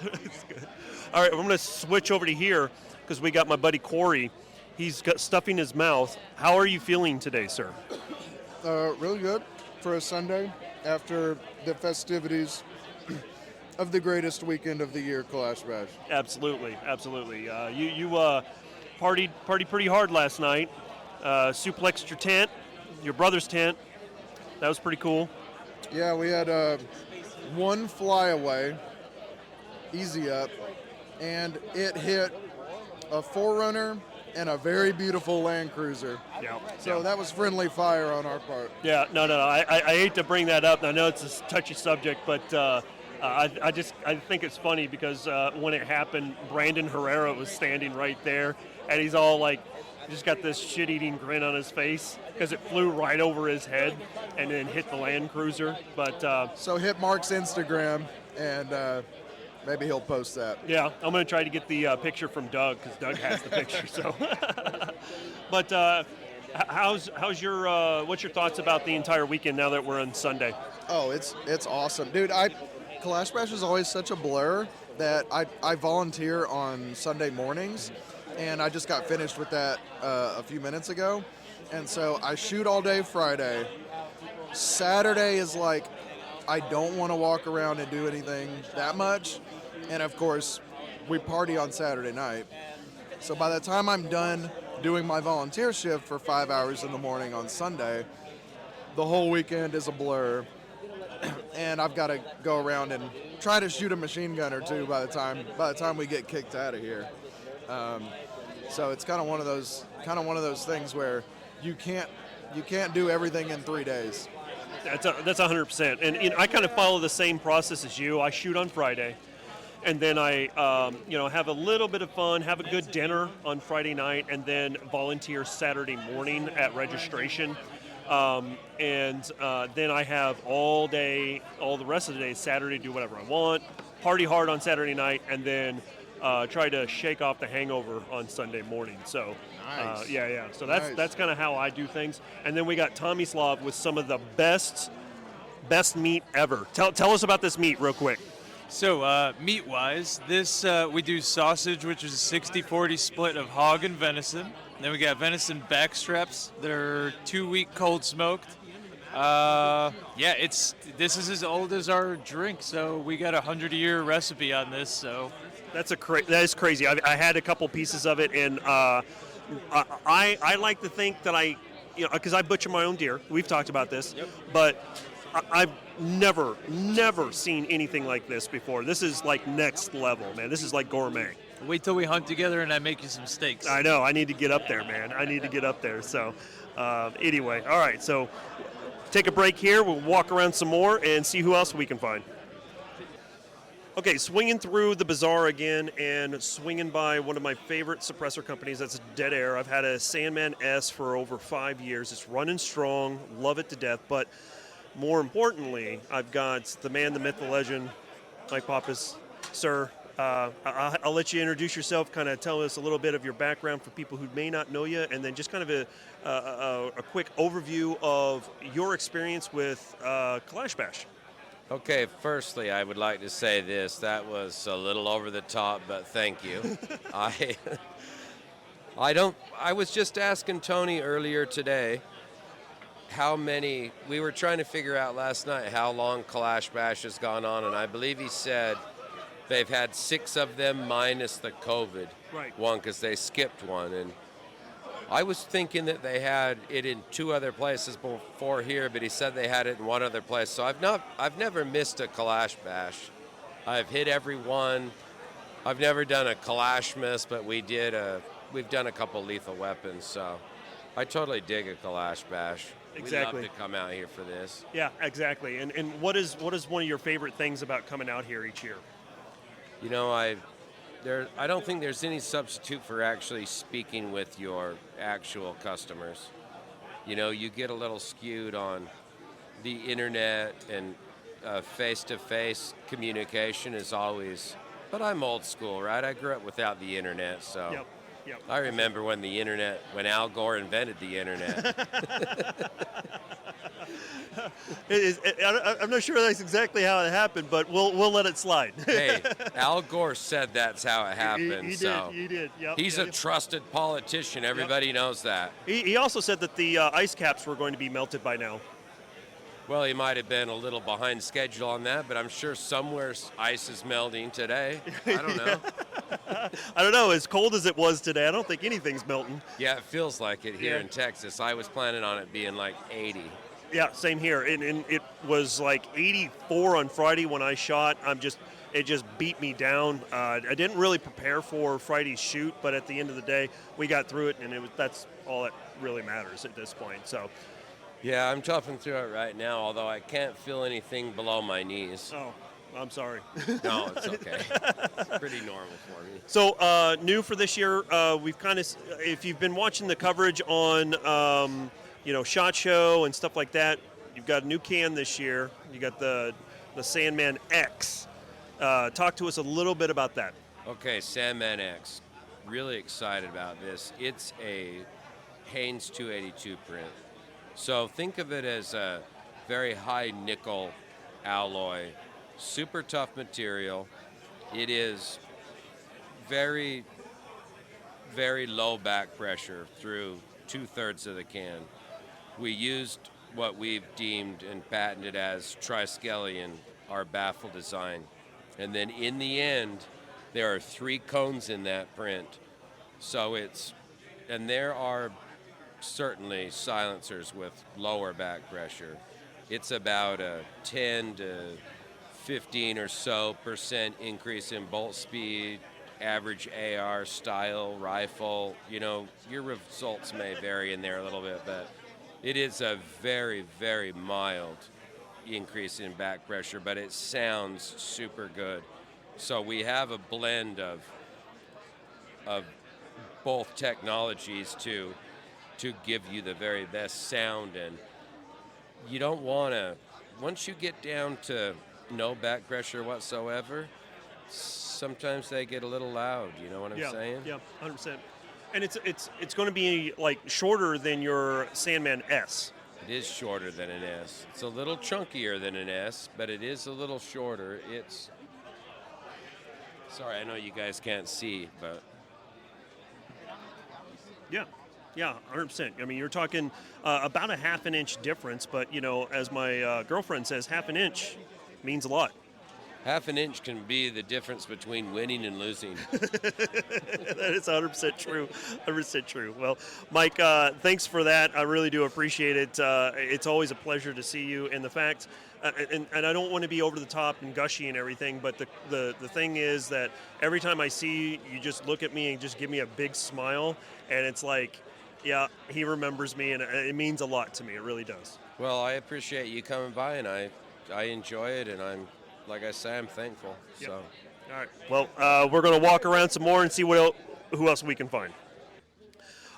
It's good. All right, I'm going to switch over to here because we got my buddy Corey. He's got stuff in his mouth. How are you feeling today, sir? Really good for a Sunday after the festivities of the greatest weekend of the year, KalashBash. Absolutely. You partied pretty hard last night. Suplexed your tent, your brother's tent. That was pretty cool. Yeah, we had one flyaway, easy up, and it hit a 4Runner and a very beautiful Land Cruiser. Yeah. So that was friendly fire on our part. Yeah, no. I hate to bring that up. I know it's a touchy subject, but I think it's funny because when it happened, Brandon Herrera was standing right there, and he's all like, just got this shit-eating grin on his face because it flew right over his head and then hit the Land Cruiser. But so hit Mark's Instagram, and maybe he'll post that. Yeah, I'm going to try to get the picture from Doug because Doug has the picture. So, but how's your what's your thoughts about the entire weekend now that we're on Sunday? Oh, it's awesome, dude. KalashBash is always such a blur that I volunteer on Sunday mornings. And I just got finished with that a few minutes ago. And so I shoot all day Friday. Saturday is like, I don't want to walk around and do anything that much. And of course, we party on Saturday night. So by the time I'm done doing my volunteer shift for 5 hours in the morning on Sunday, the whole weekend is a blur. And I've got to go around and try to shoot a machine gun or two by the time we get kicked out of here. So it's kind of one of those things where you can't do everything in 3 days. That's 100%. And I kind of follow the same process as you. I shoot on Friday, and then I have a little bit of fun, have a good dinner on Friday night, and then volunteer Saturday morning at registration. Then I have all day, all the rest of the day, Saturday, do whatever I want, party hard on Saturday night, and then try to shake off the hangover on Sunday morning. So, nice. So that's kind of how I do things. And then we got Tommy Slav with some of the best meat ever. Tell us about this meat real quick. So, meat-wise, this we do sausage, which is a 60-40 split of hog and venison. Then we got venison backstraps that are 2-week cold smoked. This is as old as our drink, so we got a 100-year recipe on this. So that is crazy. I had a couple pieces of it, and I like to think that because I butcher my own deer. We've talked about this, but I've never seen anything like this before. This is like next level, man. This is like gourmet. Wait till we hunt together and I make you some steaks. I know. I need to get up there, man. I need to get up there. So anyway, all right. So take a break here. We'll walk around some more and see who else we can find. Okay, swinging through the bazaar again and swinging by one of my favorite suppressor companies. That's Dead Air. I've had a Sandman S for over 5 years. It's running strong. Love it to death. But more importantly, I've got the man, the myth, the legend, Mike Pappas. Sir, I'll let you introduce yourself, kind of tell us a little bit of your background for people who may not know you, and then just kind of a quick overview of your experience with KalashBash. Okay, firstly, I would like to say this. That was a little over the top, but thank you. I was just asking Tony earlier today we were trying to figure out last night how long KalashBash has gone on, and I believe he said they've had 6 of them minus the COVID one because they skipped one. And I was thinking that they had it in 2 other places before here, but he said they had it in 1 other place. So I've never missed a KalashBash. I've hit every one. I've never done a Kalash miss, but we've done a couple lethal weapons. So I totally dig a KalashBash. Exactly. We'd love to come out here for this. Yeah, exactly. And what is one of your favorite things about coming out here each year? You know, I don't think there's any substitute for actually speaking with your actual customers. You know, you get a little skewed on the internet, and face-to-face communication is always, but I'm old school, right? I grew up without the internet, so Yep. I remember when Al Gore invented the internet. I'm not sure that's exactly how it happened, but we'll let it slide. Hey, Al Gore said that's how it happened. He did. Yep. He's a trusted politician. Everybody knows that. He also said that the ice caps were going to be melted by now. Well, he might have been a little behind schedule on that, but I'm sure somewhere ice is melting today. I don't know. I don't know. As cold as it was today, I don't think anything's melting. Yeah, it feels like it here in Texas. I was planning on it being like 80. Yeah, same here. And it was like 84 on Friday when I shot. It just beat me down. I didn't really prepare for Friday's shoot, but at the end of the day, we got through it, and that's all that really matters at this point. So. Yeah, I'm toughing through it right now, although I can't feel anything below my knees. Oh, I'm sorry. No, it's okay. It's pretty normal for me. So, new for this year, we've kind of, if you've been watching the coverage on, SHOT Show and stuff like that, you've got a new can this year. You got the Sandman X. Talk to us a little bit about that. Okay, Sandman X. Really excited about this. It's a Haynes 282 print. So think of it as a very high nickel alloy, super tough material. It is very, very low back pressure through 2/3 of the can. We used what we've deemed and patented as triskelion, our baffle design. And then in the end, there are 3 cones in that print. So there are certainly silencers with lower back pressure. It's about a 10 to 15 or so % increase in bolt speed, average AR style rifle. You know, your results may vary in there a little bit, but it is a very, very mild increase in back pressure, but it sounds super good. So we have a blend of both technologies to give you the very best sound. And you don't want to, once you get down to no back pressure whatsoever, sometimes they get a little loud, you know what I'm saying? Yeah, 100%. And it's going to be like shorter than your Sandman S. It is shorter than an S. It's a little chunkier than an S, but it is a little shorter. Sorry, I know you guys can't see, but Yeah, 100%. I mean, you're talking about a 1/2 inch difference, but, as my girlfriend says, 1/2 inch means a lot. 1/2 inch can be the difference between winning and losing. That is 100% true. 100% true. Well, Mike, thanks for that. I really do appreciate it. It's always a pleasure to see you. And the fact, and I don't want to be over the top and gushy and everything, but the thing is that every time I see you, you just look at me and just give me a big smile, and it's like, yeah, he remembers me, and it means a lot to me. It really does. Well, I appreciate you coming by, and I enjoy it, and like I say, I'm thankful. Yep. So, all right. Well, we're going to walk around some more and see who else we can find.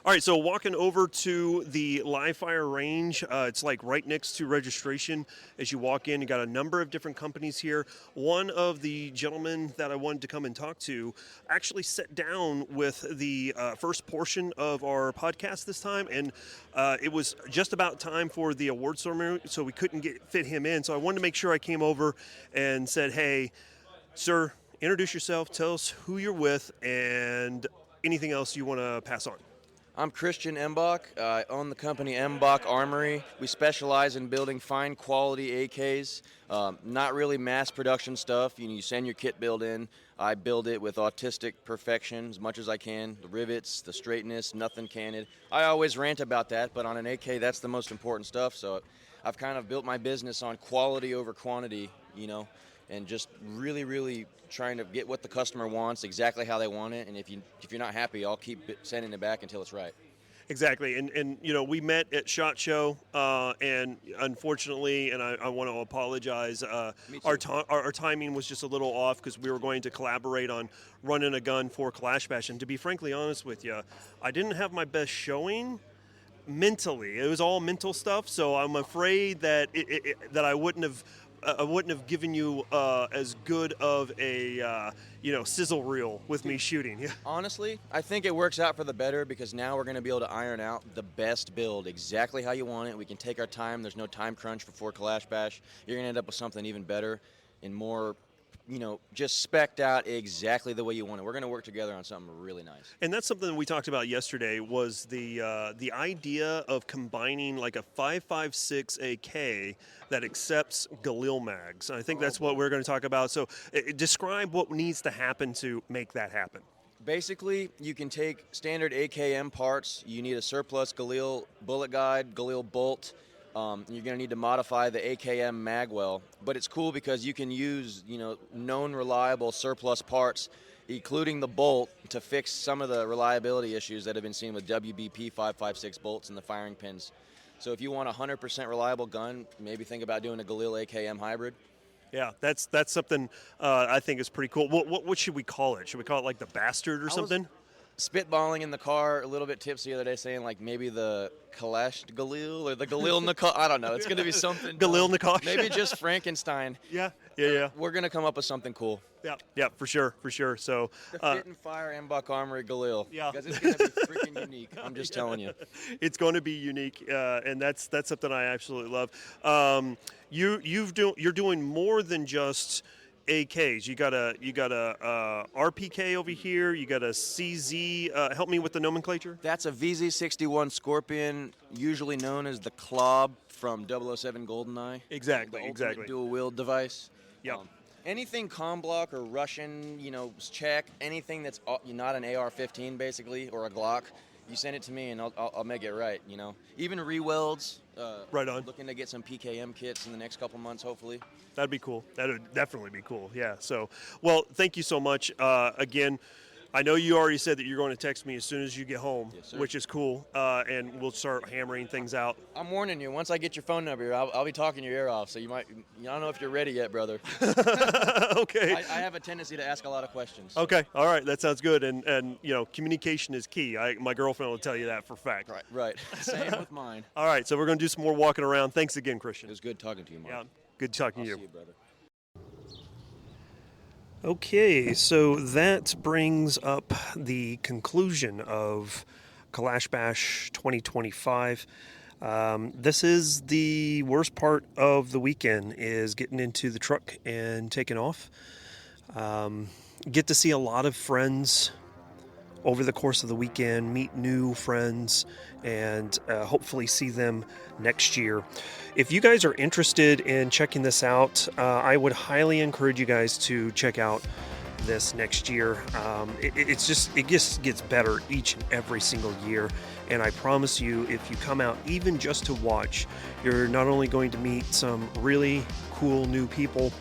All All right, so walking over to the live fire range, it's like right next to registration. As you walk in, you got a number of different companies here. One of the gentlemen that I wanted to come and talk to actually sat down with the first portion of our podcast this time, and it was just about time for the award ceremony, so we couldn't fit him in. So I wanted to make sure I came over and said, hey, sir, introduce yourself, tell us who you're with, and anything else you want to pass on. I'm Christian Embach. I own the company Embach Armory. We specialize in building fine quality AKs, not really mass production stuff. You send your kit build in. I build it with autistic perfection as much as I can. The rivets, the straightness, nothing canted. I always rant about that, but on an AK, that's the most important stuff. So I've kind of built my business on quality over quantity, and just really, really trying to get what the customer wants, exactly how they want it. And if you're not happy, I'll keep sending it back until it's right. Exactly, and we met at SHOT Show, and unfortunately, and I want to apologize, our timing was just a little off because we were going to collaborate on running a gun for KalashBash. And to be frankly honest with you, I didn't have my best showing mentally. It was all mental stuff, so I'm afraid that that I wouldn't have given you as good of a sizzle reel with me shooting. Yeah. Honestly, I think it works out for the better because now we're going to be able to iron out the best build exactly how you want it. We can take our time. There's no time crunch before KalashBash. You're going to end up with something even better and more, just spec'd out exactly the way you want it. We're going to work together on something really nice. And that's something we talked about yesterday was the idea of combining like a 5.56 AK that accepts Galil mags. I think that's what we're going to talk about. So describe what needs to happen to make that happen. Basically, you can take standard AKM parts. You need a surplus Galil bullet guide, Galil bolt. You're going to need to modify the AKM magwell, but it's cool because you can use, known reliable surplus parts, including the bolt, to fix some of the reliability issues that have been seen with WBP 5.56 bolts and the firing pins. So if you want a 100% reliable gun, maybe think about doing a Galil AKM hybrid. Yeah, that's something I think is pretty cool. What should we call it? Should we call it like the Bastard or something? Spitballing in the car, a little bit tipsy the other day, saying like maybe the Kalash Galil or the Galil Nakash. I don't know. It's going to be something. Galil Nakash. Maybe just Frankenstein. Yeah. We're going to come up with something cool. Yeah, for sure. So the Fit and Fire Embach Armory Galil. Yeah. Because it's going to be freaking unique. I'm just telling you. It's going to be unique, and that's something I absolutely love. You're doing more than just AKs. You got a RPK over here. You got a CZ. Help me with the nomenclature. That's a VZ61 Scorpion, usually known as the Klob from 007 GoldenEye. Exactly. Dual-wield device. Yep. Anything com block or Russian, Czech, anything that's not an AR-15 basically or a Glock, you send it to me and I'll make it right. Even re-welds. Right on. Looking to get some PKM kits in the next couple months, hopefully. That'd be cool. That would definitely be cool. Yeah. So, well, thank you so much. Again, I know you already said that you're going to text me as soon as you get home, which is cool, and we'll start hammering things out. I'm warning you. Once I get your phone number, I'll be talking your ear off. So I don't know if you're ready yet, brother. Okay. I have a tendency to ask a lot of questions. So. Okay. All right. That sounds good. And communication is key. My girlfriend will tell you that for a fact. Right. Same with mine. All right. So we're going to do some more walking around. Thanks again, Christian. It was good talking to you, Mark. Yeah. Good talking to you. See you, brother. Okay, so that brings up the conclusion of KalashBash 2025. This is the worst part of the weekend, is getting into the truck and taking off. Get to see a lot of friends over the course of the weekend, meet new friends, and hopefully see them next year. If you guys are interested in checking this out, I would highly encourage you guys to check out this next year. It just gets better each and every single year, and I promise you, if you come out even just to watch, you're not only going to meet some really cool new people,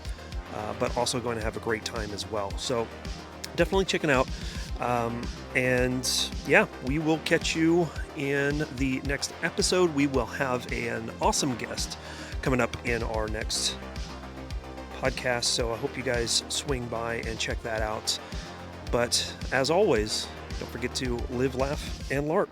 but also going to have a great time as well. So definitely check it out. And yeah, we will catch you in the next episode. We will have an awesome guest coming up in our next podcast. So I hope you guys swing by and check that out. But as always, don't forget to live, laugh, and LARP.